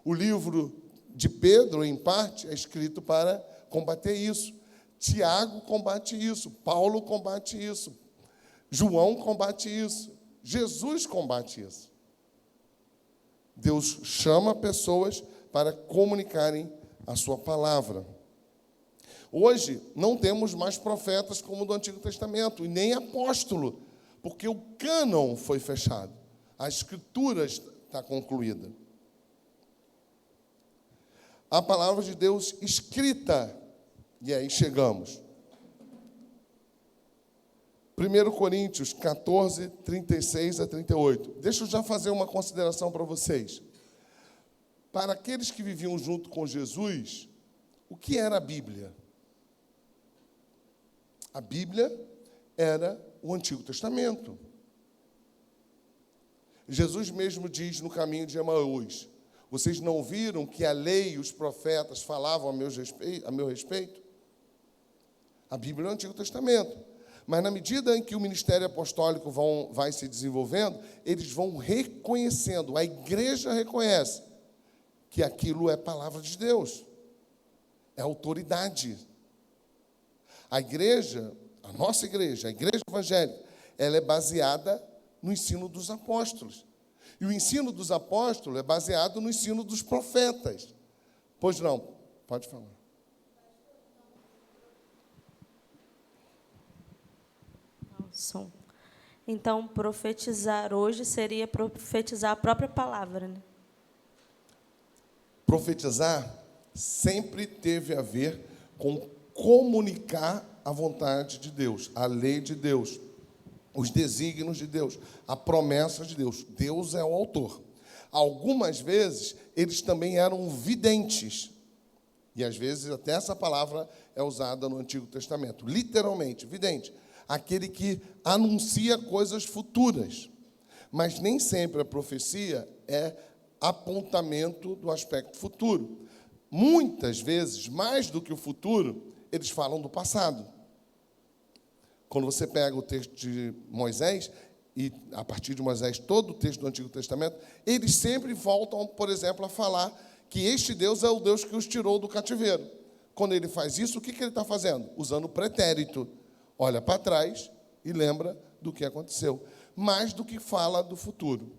O livro de Pedro, em parte, é escrito para combater isso. Tiago combate isso. Paulo combate isso. João combate isso. Jesus combate isso. Deus chama pessoas para comunicarem a sua palavra. Hoje, não temos mais profetas como do Antigo Testamento, e nem apóstolo, porque o cânon foi fechado. A Escritura está concluída. A palavra de Deus escrita, e aí chegamos. 1 Coríntios 14, 36 a 38. Deixa eu já fazer uma consideração para vocês. Para aqueles que viviam junto com Jesus, o que era a Bíblia? A Bíblia era o Antigo Testamento. Jesus mesmo diz no caminho de Emaús: vocês não viram que a lei e os profetas falavam a meu respeito? A Bíblia é o Antigo Testamento. Mas na medida em que o ministério apostólico vai se desenvolvendo, eles vão reconhecendo, a igreja reconhece que aquilo é palavra de Deus, é autoridade. A igreja, a nossa igreja, a igreja evangélica, ela é baseada no ensino dos apóstolos. E o ensino dos apóstolos é baseado no ensino dos profetas. Pois não, pode falar. Som. Então, profetizar hoje seria profetizar a própria palavra, né? Profetizar sempre teve a ver com comunicar a vontade de Deus, a lei de Deus, os desígnios de Deus, a promessa de Deus. Deus é o autor. Algumas vezes, eles também eram videntes. E, às vezes, até essa palavra é usada no Antigo Testamento. Literalmente, vidente. Aquele que anuncia coisas futuras. Mas nem sempre a profecia é apontamento do aspecto futuro. Muitas vezes, mais do que o futuro, eles falam do passado. Quando você pega o texto de Moisés, e a partir de Moisés, todo o texto do Antigo Testamento, eles sempre voltam, por exemplo, a falar que este Deus é o Deus que os tirou do cativeiro. Quando ele faz isso, o que ele está fazendo? Usando o pretérito. Olha para trás e lembra do que aconteceu, mais do que fala do futuro.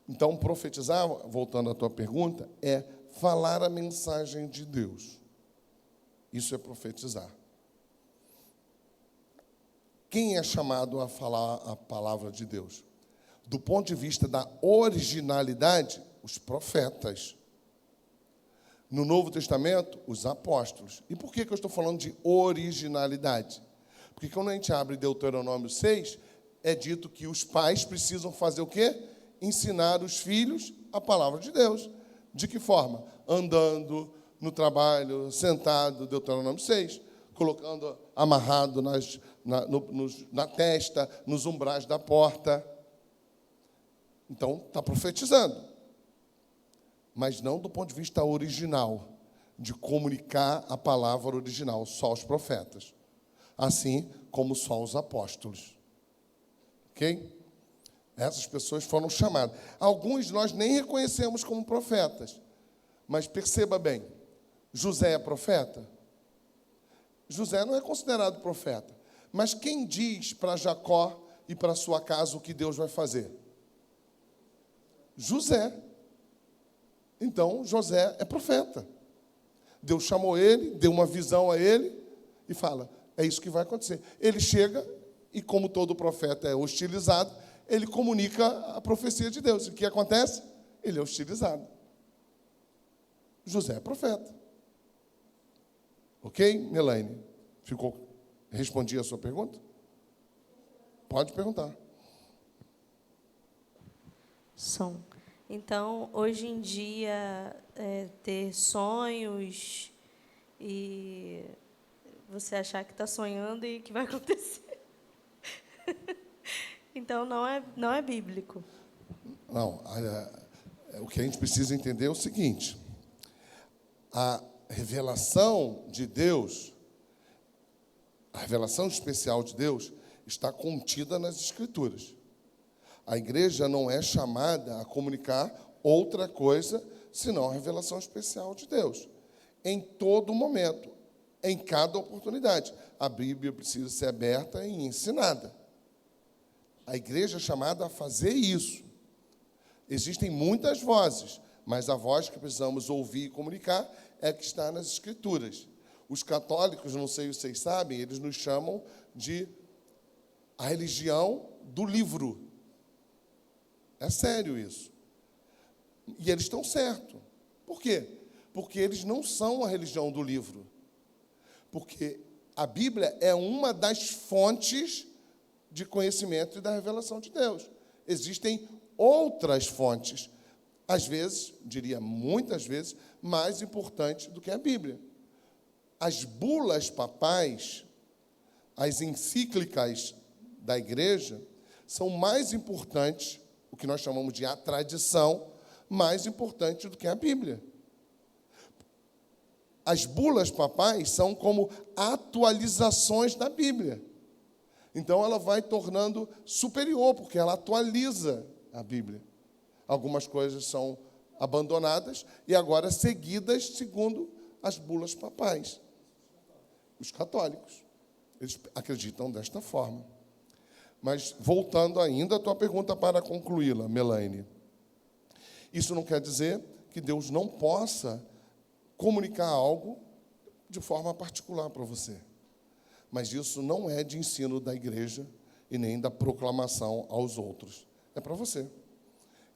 Então, profetizar, voltando à tua pergunta, é falar a mensagem de Deus. Isso é profetizar. Quem é chamado a falar a palavra de Deus? Do ponto de vista da originalidade, os profetas. No Novo Testamento, os apóstolos. E por que eu estou falando de originalidade? Porque quando a gente abre Deuteronômio 6, é dito que os pais precisam fazer o quê? Ensinar os filhos a palavra de Deus. De que forma? Andando, no trabalho, sentado, Deuteronômio 6, colocando amarrado na testa, nos umbrais da porta. Então, está profetizando. Mas não do ponto de vista original, de comunicar a palavra original, só os profetas. Assim como só os apóstolos. Ok? Essas pessoas foram chamadas. Alguns nós nem reconhecemos como profetas. Mas perceba bem, José é profeta? José não é considerado profeta. Mas quem diz para Jacó e para sua casa o que Deus vai fazer? José. Então, José é profeta. Deus chamou ele, deu uma visão a ele e fala, é isso que vai acontecer. Ele chega e, como todo profeta é hostilizado, ele comunica a profecia de Deus. E o que acontece? Ele é hostilizado. José é profeta. Ok, Melaine? Respondi a sua pergunta? Pode perguntar. Som. Então, hoje em dia, ter sonhos e você achar que está sonhando e que vai acontecer. Então, não é bíblico. Não, o que a gente precisa entender é o seguinte. A revelação de Deus, a revelação especial de Deus, está contida nas Escrituras. A igreja não é chamada a comunicar outra coisa senão a revelação especial de Deus. Em todo momento, em cada oportunidade. A Bíblia precisa ser aberta e ensinada. A igreja é chamada a fazer isso. Existem muitas vozes, mas a voz que precisamos ouvir e comunicar é a que está nas Escrituras. Os católicos, não sei se vocês sabem, eles nos chamam de a religião do livro. É sério isso. E eles estão certos. Por quê? Porque eles não são a religião do livro. Porque A Bíblia é uma das fontes de conhecimento e da revelação de Deus. Existem outras fontes, às vezes, diria muitas vezes, mais importantes do que a Bíblia. As bulas papais, as encíclicas da igreja, são mais importantes, o que nós chamamos de a tradição, mais importante do que a Bíblia. As bulas papais são como atualizações da Bíblia. Então, ela vai tornando superior, porque ela atualiza a Bíblia. Algumas coisas são abandonadas e agora seguidas segundo as bulas papais. Os católicos, eles acreditam desta forma. Mas, voltando ainda à tua pergunta para concluí-la, Melaine. Isso não quer dizer que Deus não possa comunicar algo de forma particular para você. Mas isso não é de ensino da igreja e nem da proclamação aos outros. É para você.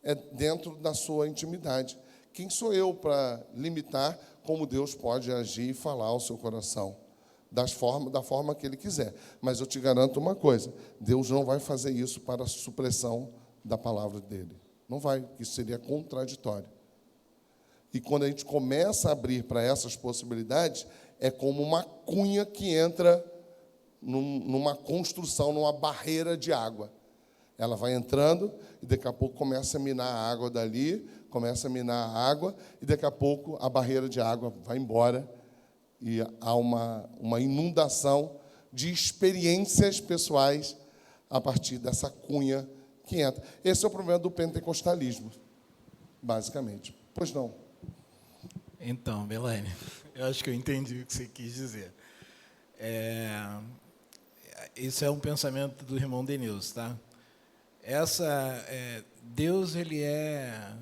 É dentro da sua intimidade. Quem sou eu para limitar como Deus pode agir e falar ao seu coração? Da forma que Ele quiser. Mas eu te garanto uma coisa, Deus não vai fazer isso para a supressão da palavra dEle. Não vai, isso seria contraditório. E quando a gente começa a abrir para essas possibilidades, é como uma cunha que entra numa construção, numa barreira de água. Ela vai entrando e daqui a pouco começa a minar a água dali, começa a minar a água e daqui a pouco a barreira de água vai embora e há uma inundação de experiências pessoais a partir dessa cunha que entra. Esse é o problema do pentecostalismo, basicamente. Pois não. Então, Melaine, eu acho que eu entendi o que você quis dizer. Isso é um pensamento do irmão Denilson, tá? Deus ele é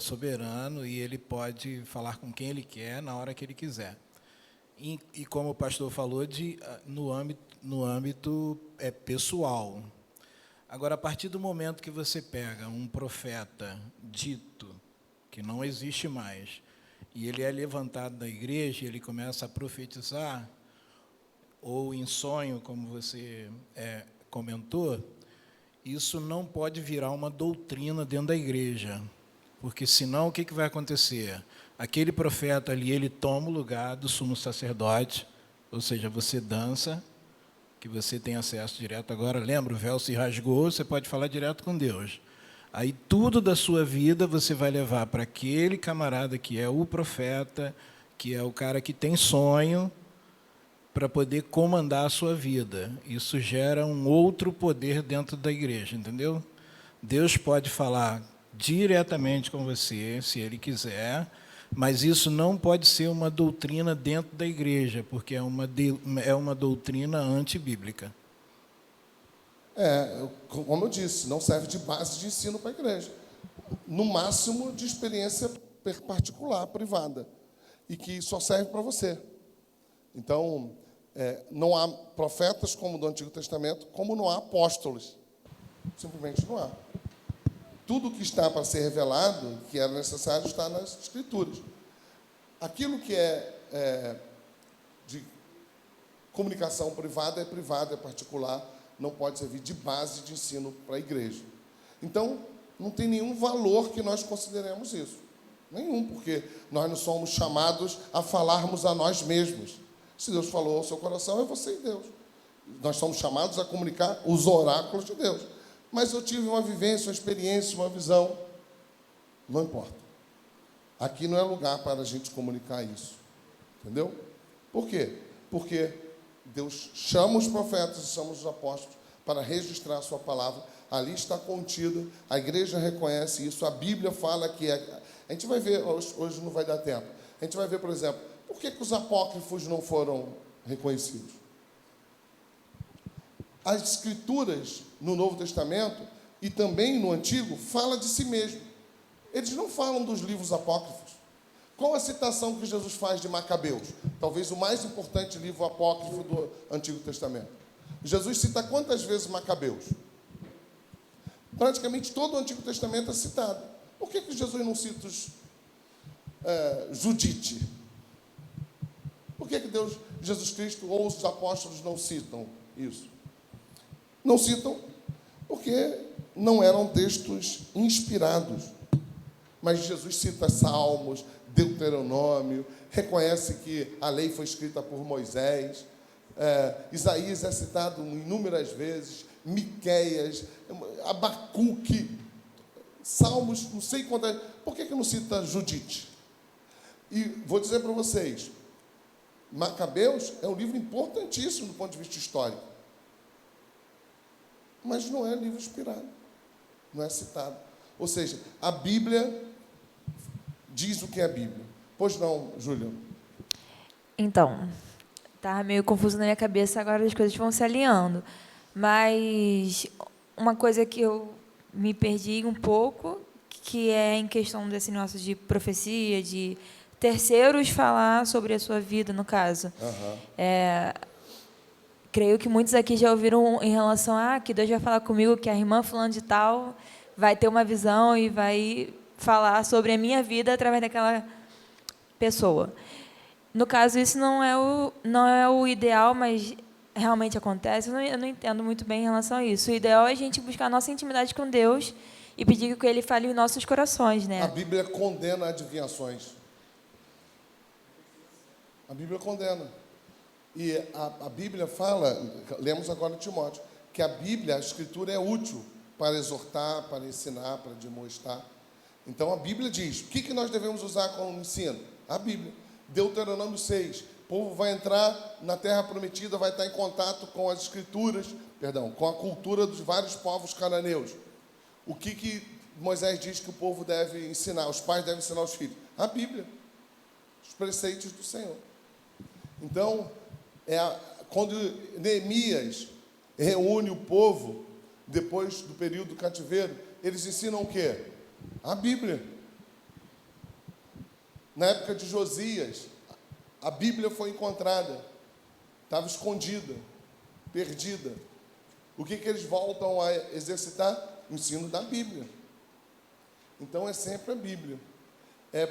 soberano e ele pode falar com quem ele quer na hora que ele quiser. E como o pastor falou, no âmbito pessoal. Agora, a partir do momento que você pega um profeta dito, que não existe mais, e ele é levantado da igreja e ele começa a profetizar, ou em sonho, como você comentou, isso não pode virar uma doutrina dentro da igreja, porque senão o que vai acontecer? Aquele profeta ali, ele toma o lugar do sumo sacerdote, ou seja, você dança, que você tem acesso direto agora, lembra, o véu se rasgou, você pode falar direto com Deus. Aí tudo da sua vida você vai levar para aquele camarada que é o profeta, que é o cara que tem sonho, para poder comandar a sua vida. Isso gera um outro poder dentro da igreja, entendeu? Deus pode falar diretamente com você, se Ele quiser, mas isso não pode ser uma doutrina dentro da igreja, porque é uma doutrina antibíblica. Como eu disse, não serve de base de ensino para a igreja. No máximo, de experiência particular, privada, e que só serve para você. Então, não há profetas como do Antigo Testamento, como não há apóstolos. Simplesmente não há. Tudo que está para ser revelado, que era necessário, está nas Escrituras. Aquilo que é de comunicação privada, é particular, não pode servir de base de ensino para a igreja. Então, não tem nenhum valor que nós consideremos isso. Nenhum, porque nós não somos chamados a falarmos a nós mesmos. Se Deus falou ao seu coração, é você e Deus. Nós somos chamados a comunicar os oráculos de Deus. Mas eu tive uma vivência, uma experiência, uma visão. Não importa. Aqui não é lugar para a gente comunicar isso. Entendeu? Por quê? Porque Deus chama os profetas e chama os apóstolos para registrar a sua palavra. Ali está contida, a igreja reconhece isso, a Bíblia fala que A gente vai ver, hoje não vai dar tempo, a gente vai ver, por exemplo, por que os apócrifos não foram reconhecidos? As Escrituras, no Novo Testamento, e também no Antigo, fala de si mesmo. Eles não falam dos livros apócrifos. Qual a citação que Jesus faz de Macabeus? Talvez o mais importante livro apócrifo do Antigo Testamento. Jesus cita quantas vezes Macabeus? Praticamente todo o Antigo Testamento é citado. Por que Jesus não cita os Judite? Por que Deus, Jesus Cristo ou os apóstolos não citam isso? Não citam porque não eram textos inspirados. Mas Jesus cita Salmos, Deuteronômio, reconhece que a lei foi escrita por Moisés, Isaías é citado inúmeras vezes, Miqueias, Abacuque, Salmos, não sei quantas. Por que não cita Judite? E vou dizer para vocês, Macabeus é um livro importantíssimo do ponto de vista histórico, mas não é livro inspirado, não é citado. Ou seja, a Bíblia diz o que é a Bíblia. Pois não, Júlia? Então, tá meio confuso na minha cabeça, agora as coisas vão se alinhando. Mas uma coisa que eu me perdi um pouco, que é em questão desse negócio de profecia, de terceiros falar sobre a sua vida, no caso. Creio que muitos aqui já ouviram em relação a que Deus vai falar comigo, que a irmã fulano de tal vai ter uma visão e vai falar sobre a minha vida através daquela pessoa. No caso, isso não é o ideal, mas realmente acontece. Eu não entendo muito bem em relação a isso. O ideal é a gente buscar a nossa intimidade com Deus e pedir que Ele fale em nossos corações, né? A Bíblia condena adivinhações. A Bíblia condena. E a Bíblia fala, lemos agora em Timóteo, que a Bíblia, a Escritura é útil para exortar, para ensinar, para demonstrar. Então a Bíblia diz, o que nós devemos usar como ensino? A Bíblia. Deuteronômio 6, o povo vai entrar na terra prometida, vai estar em contato com as escrituras, com a cultura dos vários povos cananeus. O que Moisés diz que o povo deve ensinar, os pais devem ensinar os filhos? A Bíblia, os preceitos do Senhor. Então, quando Neemias reúne o povo, depois do período do cativeiro, eles ensinam o quê? A Bíblia. Na época de Josias, a Bíblia foi encontrada, estava escondida, perdida. O que eles voltam a exercitar? O ensino da Bíblia. Então é sempre a Bíblia. É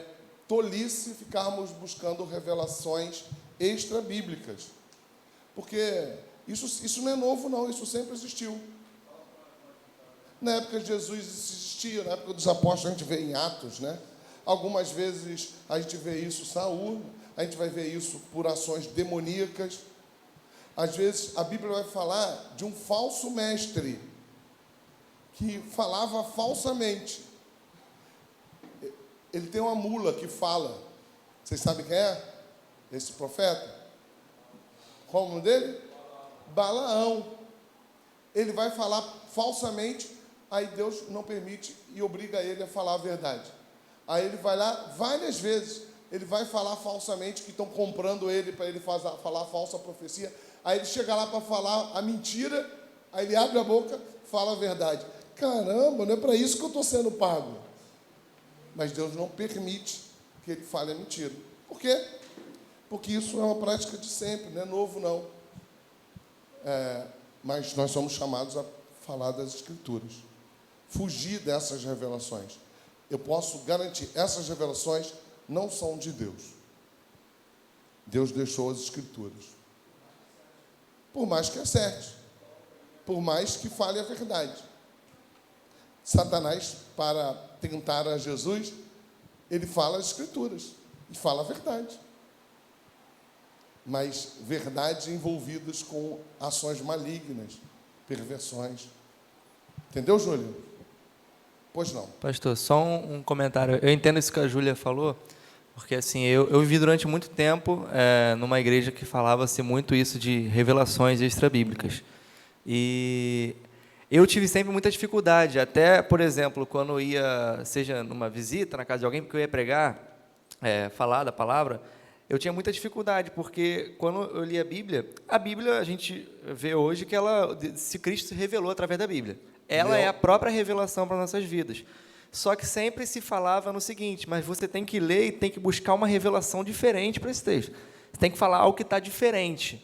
tolice ficarmos buscando revelações extra-bíblicas. Porque isso não é novo, não, isso sempre existiu. Na época de Jesus isso existia, na época dos apóstolos a gente vê em Atos, né? Algumas vezes a gente vê isso Saul, a gente vai ver isso por ações demoníacas. Às vezes a Bíblia vai falar de um falso mestre que falava falsamente. Ele tem uma mula que fala. Vocês sabem quem é? Esse profeta? Qual o nome dele? Balaão. Ele vai falar falsamente, aí Deus não permite e obriga ele a falar a verdade. Aí ele vai lá, várias vezes, ele vai falar falsamente, que estão comprando ele para ele falar falsa profecia. Aí ele chega lá para falar a mentira, aí ele abre a boca, fala a verdade. Caramba, não é para isso que eu estou sendo pago. Mas Deus não permite que ele fale a mentira. Por quê? Porque isso é uma prática de sempre, não é novo não. Mas nós somos chamados a falar das Escrituras. Fugir dessas revelações. Eu posso garantir, essas revelações não são de Deus. Deus deixou as Escrituras. Por mais que acerte. Por mais que fale a verdade. Satanás, para tentar a Jesus, ele fala as Escrituras. E fala a verdade. Mas verdades envolvidas com ações malignas, perversões. Entendeu, Júlio? Pois não. Pastor, só um comentário. Eu entendo isso que a Júlia falou, porque assim, eu vivi durante muito tempo numa igreja que falava-se muito isso de revelações extrabíblicas. E eu tive sempre muita dificuldade, até, por exemplo, quando eu ia, seja numa visita na casa de alguém, porque eu ia pregar, falar da palavra, eu tinha muita dificuldade, porque quando eu li a Bíblia a gente vê hoje que se Cristo se revelou através da Bíblia. Ela é a própria revelação para nossas vidas. Só que sempre se falava no seguinte, mas você tem que ler e tem que buscar uma revelação diferente para esse texto. Você tem que falar algo que está diferente.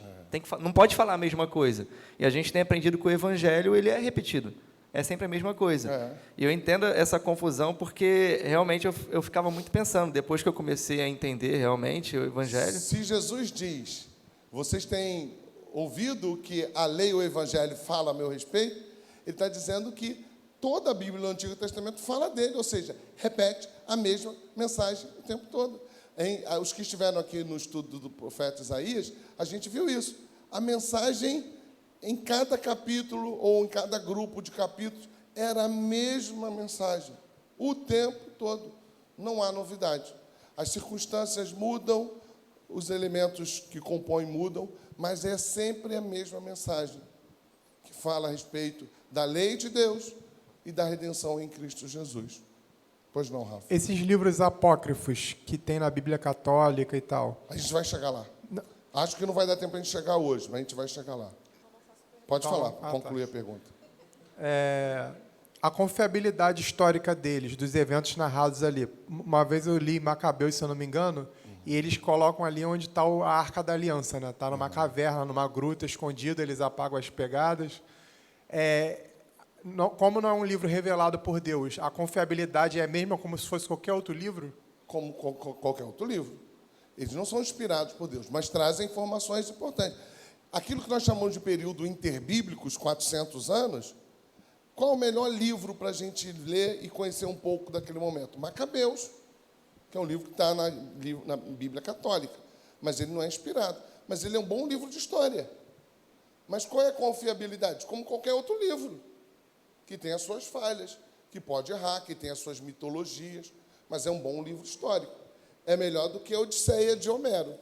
Não pode falar a mesma coisa. E a gente tem aprendido que o Evangelho ele é repetido. é sempre a mesma coisa. É. E eu entendo essa confusão porque realmente eu ficava muito pensando, depois que eu comecei a entender realmente o Evangelho. Se Jesus diz, vocês têm ouvido que a lei e o Evangelho falam a meu respeito, ele está dizendo que toda a Bíblia do Antigo Testamento fala dele, ou seja, repete a mesma mensagem o tempo todo. Os que estiveram aqui no estudo do profeta Isaías, a gente viu isso. A mensagem em cada capítulo ou em cada grupo de capítulos era a mesma mensagem, o tempo todo. Não há novidade. As circunstâncias mudam, os elementos que compõem mudam, mas é sempre a mesma mensagem, que fala a respeito da lei de Deus e da redenção em Cristo Jesus. Pois não, Rafa? Esses livros apócrifos que tem na Bíblia Católica e tal. A gente vai chegar lá. Acho que não vai dar tempo para a gente chegar hoje, mas a gente vai chegar lá. Pode falar, concluir a pergunta. A confiabilidade histórica deles, dos eventos narrados ali. Uma vez eu li Macabeus, se eu não me engano, e eles colocam ali onde está a Arca da Aliança, né? Está numa caverna, numa gruta escondida, eles apagam as pegadas. Como não é um livro revelado por Deus, a confiabilidade é a mesma como se fosse qualquer outro livro? Como qualquer outro livro. Eles não são inspirados por Deus, mas trazem informações importantes. Aquilo que nós chamamos de período interbíblico, os 400 anos, qual o melhor livro para a gente ler e conhecer um pouco daquele momento? Macabeus, que é um livro que está na Bíblia Católica, mas ele não é inspirado. Mas ele é um bom livro de história. Mas qual é a confiabilidade? Como qualquer outro livro, que tem as suas falhas, que pode errar, que tem as suas mitologias, mas é um bom livro histórico. É melhor do que a Odisseia de Homero.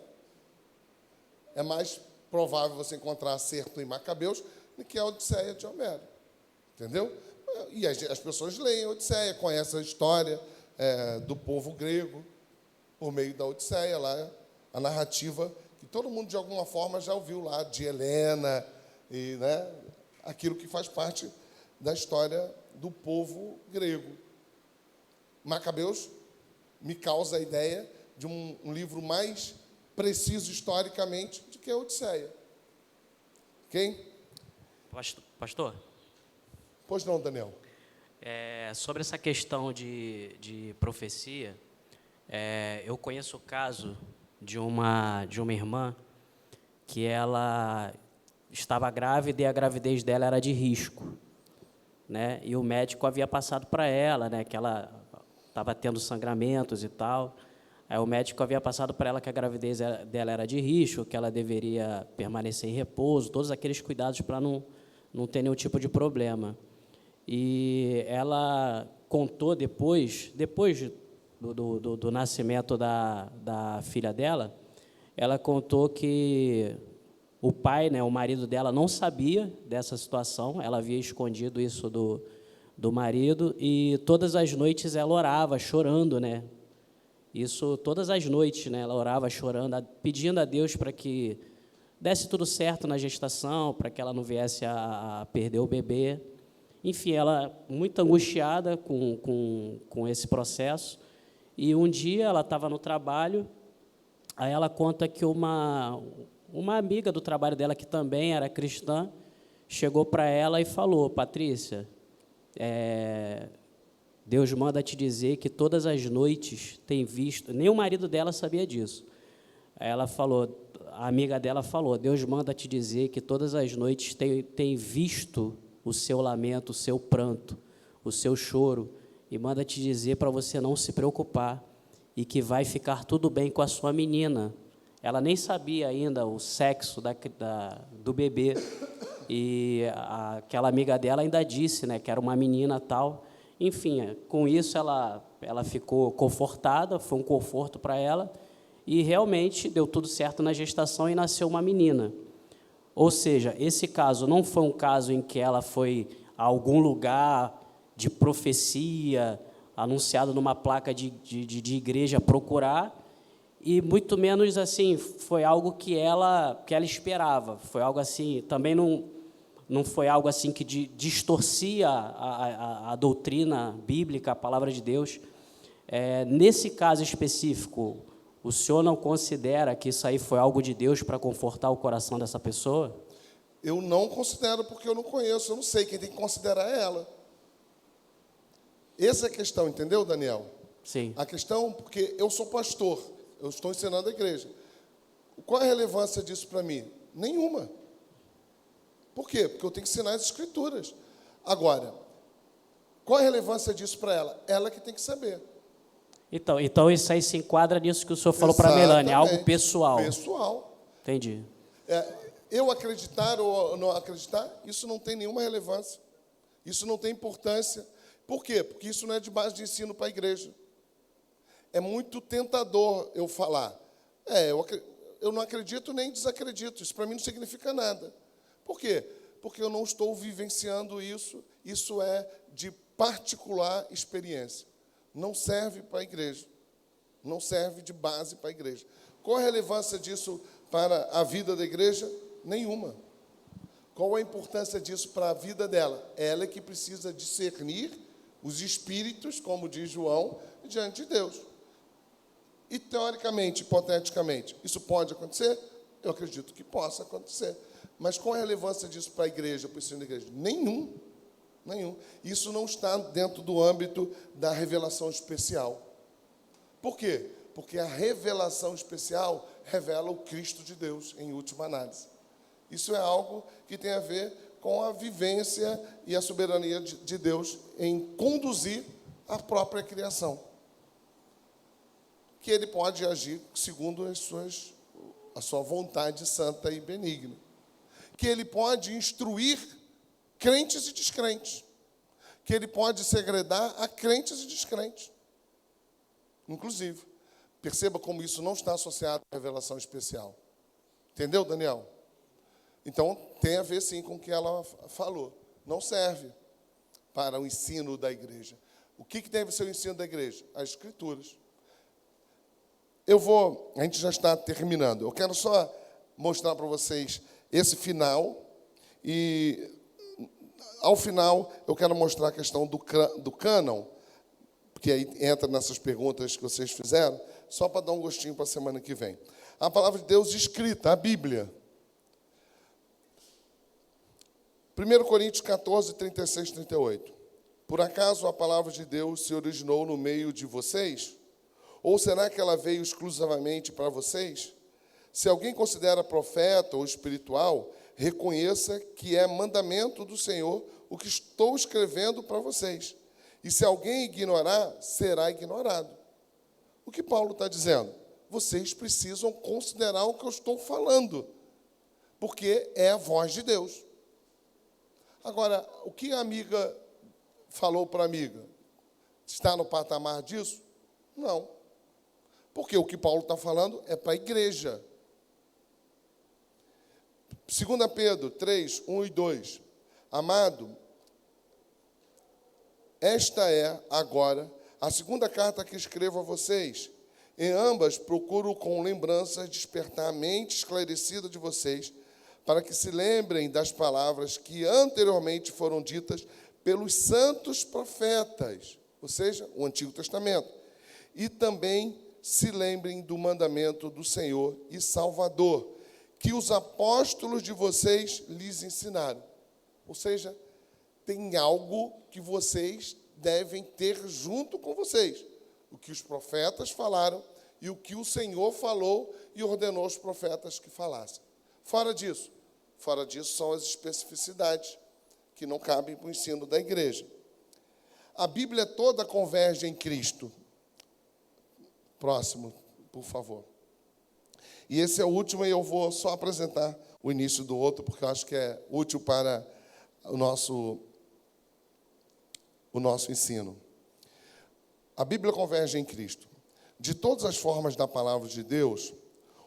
É mais provável você encontrar acerto em Macabeus do que a Odisseia de Homero. Entendeu? E as pessoas leem a Odisseia, conhecem a história do povo grego, por meio da Odisseia, lá, a narrativa que todo mundo, de alguma forma, já ouviu lá, de Helena, e, né, aquilo que faz parte da história do povo grego. Macabeus me causa a ideia de um livro mais preciso historicamente do que a Odisseia. Ok? Pastor? Pois não, Daniel. Sobre essa questão de profecia, eu conheço o caso de uma irmã que ela estava grávida e a gravidez dela era de risco, né? E o médico havia passado para ela, né, que ela estava tendo sangramentos e tal. Aí o médico havia passado para ela que a gravidez dela era de risco, que ela deveria permanecer em repouso, todos aqueles cuidados para não ter nenhum tipo de problema. E ela contou depois do nascimento da filha dela, ela contou que o pai, né, o marido dela, não sabia dessa situação, ela havia escondido isso do marido, e todas as noites ela orava, chorando, né? Isso todas as noites, né? Ela orava, chorando, pedindo a Deus para que desse tudo certo na gestação, para que ela não viesse a perder o bebê. Enfim, ela muito angustiada com esse processo. E um dia ela estava no trabalho, aí ela conta que uma amiga do trabalho dela, que também era cristã, chegou para ela e falou: Patrícia, Deus manda te dizer que todas as noites tem visto... Nem o marido dela sabia disso. Ela falou, a amiga dela falou: Deus manda te dizer que todas as noites tem visto o seu lamento, o seu pranto, o seu choro, e manda te dizer para você não se preocupar e que vai ficar tudo bem com a sua menina. Ela nem sabia ainda o sexo do bebê, e aquela amiga dela ainda disse, né, que era uma menina tal. Enfim, com isso ela ficou confortada, foi um conforto para ela, e realmente deu tudo certo na gestação e nasceu uma menina. Ou seja, esse caso não foi um caso em que ela foi a algum lugar de profecia, anunciado numa placa de igreja procurar, e muito menos assim, foi algo que ela esperava. Foi algo assim, também não foi algo assim que distorcia a doutrina bíblica, a palavra de Deus. Nesse caso específico, o senhor não considera que isso aí foi algo de Deus para confortar o coração dessa pessoa? Eu não considero, porque eu não conheço, eu não sei. Quem tem que considerar é ela. Essa é a questão, entendeu, Daniel? Sim. A questão, porque eu sou pastor, eu estou ensinando a igreja. Qual é a relevância disso para mim? Nenhuma. Por quê? Porque eu tenho que ensinar as escrituras. Agora, qual é a relevância disso para ela? Ela que tem que saber. Então isso aí se enquadra nisso que o senhor falou para a Melanie, algo Exatamente. pessoal. Pessoal. Entendi. Eu acreditar ou não acreditar, isso não tem nenhuma relevância. Isso não tem importância. Por quê? Porque isso não é de base de ensino para a igreja. É muito tentador eu falar. Eu não acredito nem desacredito. Isso para mim não significa nada. Por quê? Porque eu não estou vivenciando isso. Isso é de particular experiência. Não serve para a igreja. Não serve de base para a igreja. Qual a relevância disso para a vida da igreja? Nenhuma. Qual a importância disso para a vida dela? Ela é que precisa discernir os espíritos, como diz João, diante de Deus. E, teoricamente, hipoteticamente, isso pode acontecer? Eu acredito que possa acontecer. Mas qual a relevância disso para a igreja, para o ensino da igreja? Nenhum. Nenhum. Isso não está dentro do âmbito da revelação especial. Por quê? Porque a revelação especial revela o Cristo de Deus, em última análise. Isso é algo que tem a ver com a vivência e a soberania de Deus em conduzir a própria criação. Que Ele pode agir segundo a sua vontade santa e benigna. Que Ele pode instruir crentes e descrentes. Que Ele pode segredar a crentes e descrentes. Inclusive. Perceba como isso não está associado à revelação especial. Entendeu, Daniel? Então, tem a ver, sim, com o que ela falou. Não serve para o ensino da igreja. O que deve ser o ensino da igreja? As Escrituras. A gente já está terminando. Eu quero só mostrar para vocês esse final. E, ao final, eu quero mostrar a questão do cânon, que aí entra nessas perguntas que vocês fizeram, só para dar um gostinho para a semana que vem. A palavra de Deus escrita, a Bíblia. 1 Coríntios 14, 36, 38. Por acaso a palavra de Deus se originou no meio de vocês? Ou será que ela veio exclusivamente para vocês? Se alguém considera profeta ou espiritual, reconheça que é mandamento do Senhor o que estou escrevendo para vocês. E se alguém ignorar, será ignorado. O que Paulo está dizendo? Vocês precisam considerar o que eu estou falando, porque é a voz de Deus. Agora, o que a amiga falou para a amiga? Está no patamar disso? Não. Porque o que Paulo está falando é para a igreja. 2 Pedro 3, 1 e 2. Amado, esta é, agora, a segunda carta que escrevo a vocês. Em ambas, procuro com lembranças despertar a mente esclarecida de vocês, para que se lembrem das palavras que anteriormente foram ditas pelos santos profetas, ou seja, o Antigo Testamento, e também se lembrem do mandamento do Senhor e Salvador, que os apóstolos de vocês lhes ensinaram. Ou seja, tem algo que vocês devem ter junto com vocês. O que os profetas falaram e o que o Senhor falou e ordenou aos profetas que falassem. Fora disso são as especificidades que não cabem para o ensino da igreja. A Bíblia toda converge em Cristo. Próximo, por favor. E esse é o último, e eu vou só apresentar o início do outro, porque eu acho que é útil para o nosso ensino. A Bíblia converge em Cristo. De todas as formas da palavra de Deus,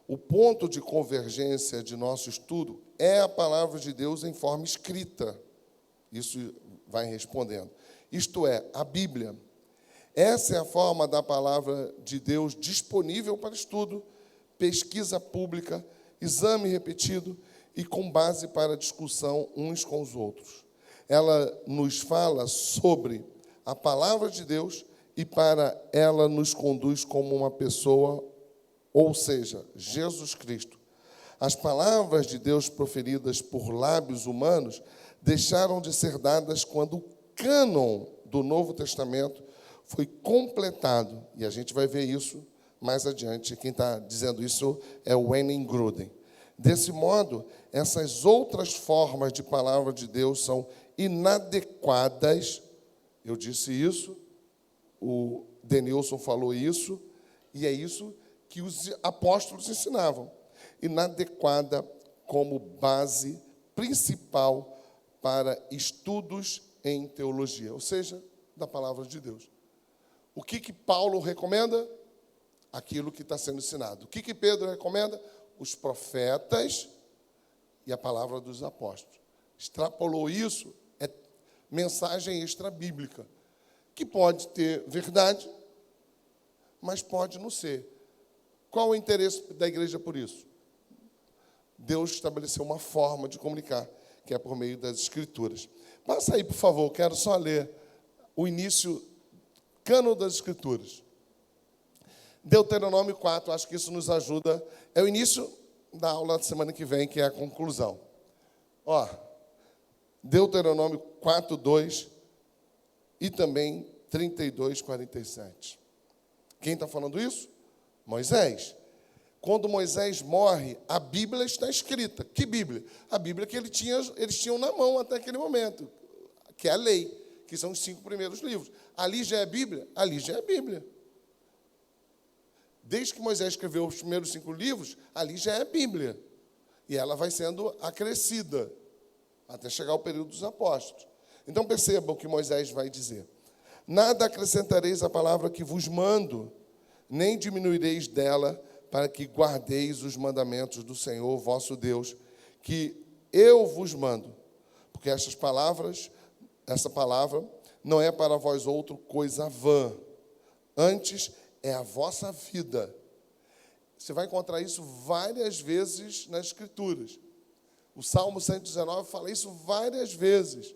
o ponto de convergência de nosso estudo é a palavra de Deus em forma escrita. Isso vai respondendo. Isto é, a Bíblia. Essa é a forma da palavra de Deus disponível para estudo, pesquisa pública, exame repetido e com base para discussão uns com os outros. Ela nos fala sobre a palavra de Deus e para ela nos conduz como uma pessoa, ou seja, Jesus Cristo. As palavras de Deus proferidas por lábios humanos deixaram de ser dadas quando cânon do Novo Testamento foi completado, e a gente vai ver isso mais adiante. Quem está dizendo isso é o Wayne Grudem. Desse modo, essas outras formas de palavra de Deus são inadequadas. Eu disse isso, o Denilson falou isso, e é isso que os apóstolos ensinavam. Inadequada como base principal para estudos em teologia, ou seja, da palavra de Deus. O que Paulo recomenda? Aquilo que está sendo ensinado. O que Pedro recomenda? Os profetas e a palavra dos apóstolos. Extrapolou isso, é mensagem extra-bíblica, que pode ter verdade, mas pode não ser. Qual o interesse da igreja por isso? Deus estabeleceu uma forma de comunicar, que é por meio das Escrituras. Passa aí, por favor, quero só ler o início, cânon das Escrituras. Deuteronômio 4, acho que isso nos ajuda. É o início da aula da semana que vem, que é a conclusão. Ó, Deuteronômio 4, 2 e também 32, 47. Quem está falando isso? Moisés. Quando Moisés morre, a Bíblia está escrita. Que Bíblia? A Bíblia que eles tinham na mão até aquele momento, que é a lei, que são os 5 primeiros livros. Ali já é Bíblia? Ali já é Bíblia. Desde que Moisés escreveu os primeiros 5 livros, ali já é Bíblia. E ela vai sendo acrescida, até chegar ao período dos apóstolos. Então percebam o que Moisés vai dizer. Nada acrescentareis à palavra que vos mando, nem diminuireis dela, para que guardeis os mandamentos do Senhor, vosso Deus, que eu vos mando. Porque essa palavra não é para vós outro coisa vã, antes é a vossa vida. Você vai encontrar isso várias vezes nas Escrituras. O Salmo 119 fala isso várias vezes,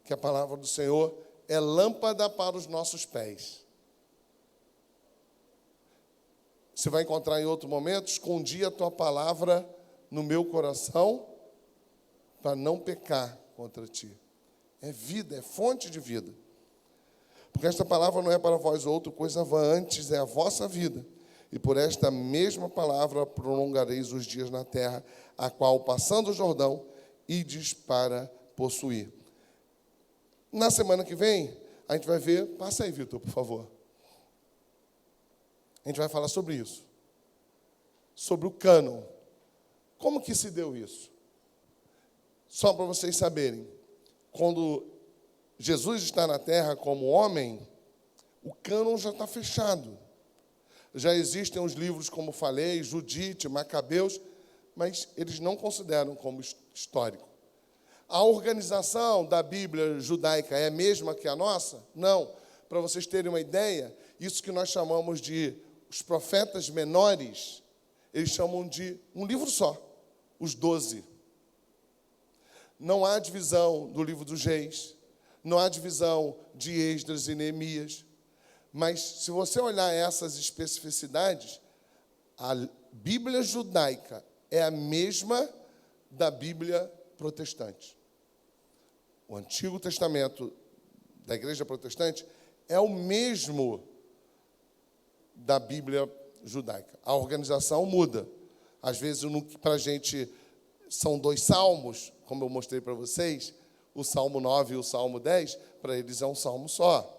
que a palavra do Senhor é lâmpada para os nossos pés. Você vai encontrar em outro momento, escondi a tua palavra no meu coração para não pecar contra ti. É vida, é fonte de vida. Porque esta palavra não é para vós outra coisa vã, antes é a vossa vida. E por esta mesma palavra prolongareis os dias na terra, a qual, passando o Jordão, ides para possuir. Na semana que vem, a gente vai ver... Passa aí, Vitor, por favor. A gente vai falar sobre isso. Sobre o cânon. Como que se deu isso? Só para vocês saberem. Quando Jesus está na terra como homem, o cânon já está fechado. Já existem os livros, como falei, Judite, Macabeus, mas eles não consideram como histórico. A organização da Bíblia judaica é a mesma que a nossa? Não. Para vocês terem uma ideia, isso que nós chamamos de os profetas menores, eles chamam de um livro só, os 12. Não há divisão do livro dos reis, não há divisão de Esdras e Neemias. Mas, se você olhar essas especificidades, a Bíblia judaica é a mesma da Bíblia protestante. O Antigo Testamento da Igreja Protestante é o mesmo da Bíblia judaica. A organização muda. Às vezes, para a gente, são 2 salmos, como eu mostrei para vocês, o Salmo 9 e o Salmo 10, para eles é um salmo só.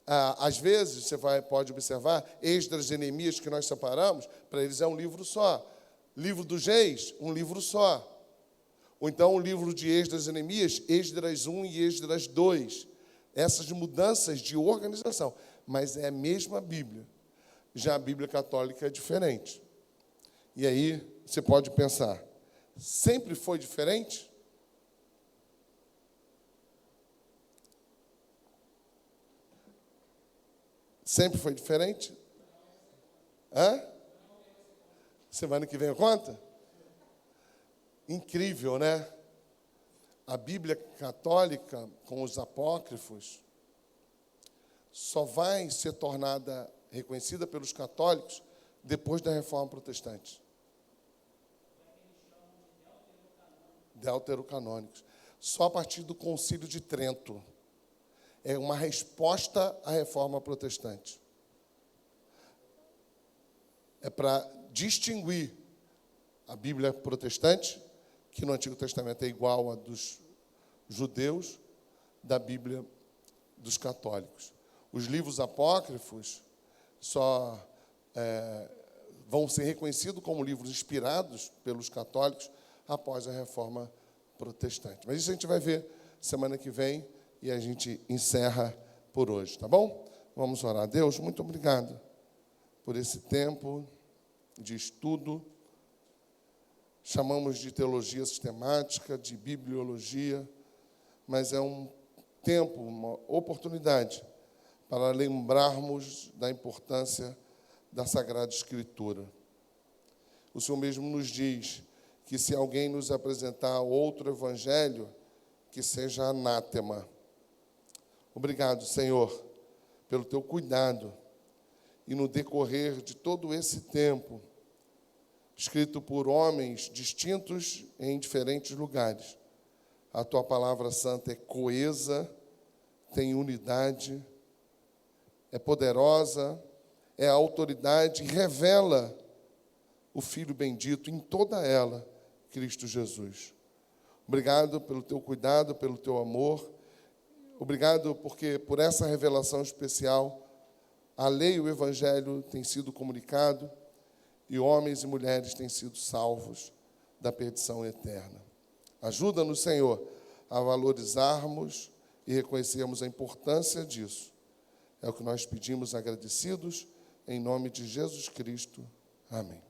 Às vezes, você pode observar, Esdras e Neemias, que nós separamos, para eles é um livro só. Livro dos Reis, um livro só. Ou então, o livro de Esdras e Neemias, Esdras 1 e Esdras 2. Essas mudanças de organização. Mas é a mesma Bíblia. Já a Bíblia católica é diferente. E aí, você pode pensar, sempre foi diferente? Sempre foi diferente? Hã? Semana que vem eu conto? Incrível, né? A Bíblia católica, com os apócrifos, só vai ser tornada reconhecida pelos católicos depois da Reforma Protestante. Deuterocanônicos. Só a partir do Concílio de Trento É uma resposta à reforma protestante. É para distinguir a Bíblia protestante, que no Antigo Testamento é igual a dos judeus, da Bíblia dos católicos. Os livros apócrifos só vão ser reconhecidos como livros inspirados pelos católicos após a reforma protestante. Mas isso a gente vai ver semana que vem e a gente encerra por hoje, tá bom? Vamos orar. Deus, muito obrigado por esse tempo de estudo. Chamamos de teologia sistemática, de bibliologia, mas é um tempo, uma oportunidade para lembrarmos da importância da Sagrada Escritura. O Senhor mesmo nos diz que se alguém nos apresentar outro evangelho, que seja anátema. Obrigado, Senhor, pelo teu cuidado e no decorrer de todo esse tempo, escrito por homens distintos em diferentes lugares, a tua palavra santa é coesa, tem unidade, é poderosa, é autoridade e revela o Filho bendito em toda ela, Cristo Jesus. Obrigado pelo teu cuidado, pelo teu amor. Obrigado porque por essa revelação especial, a lei e o evangelho têm sido comunicado e homens e mulheres têm sido salvos da perdição eterna. Ajuda-nos, Senhor, a valorizarmos e reconhecermos a importância disso. É o que nós pedimos agradecidos, em nome de Jesus Cristo. Amém.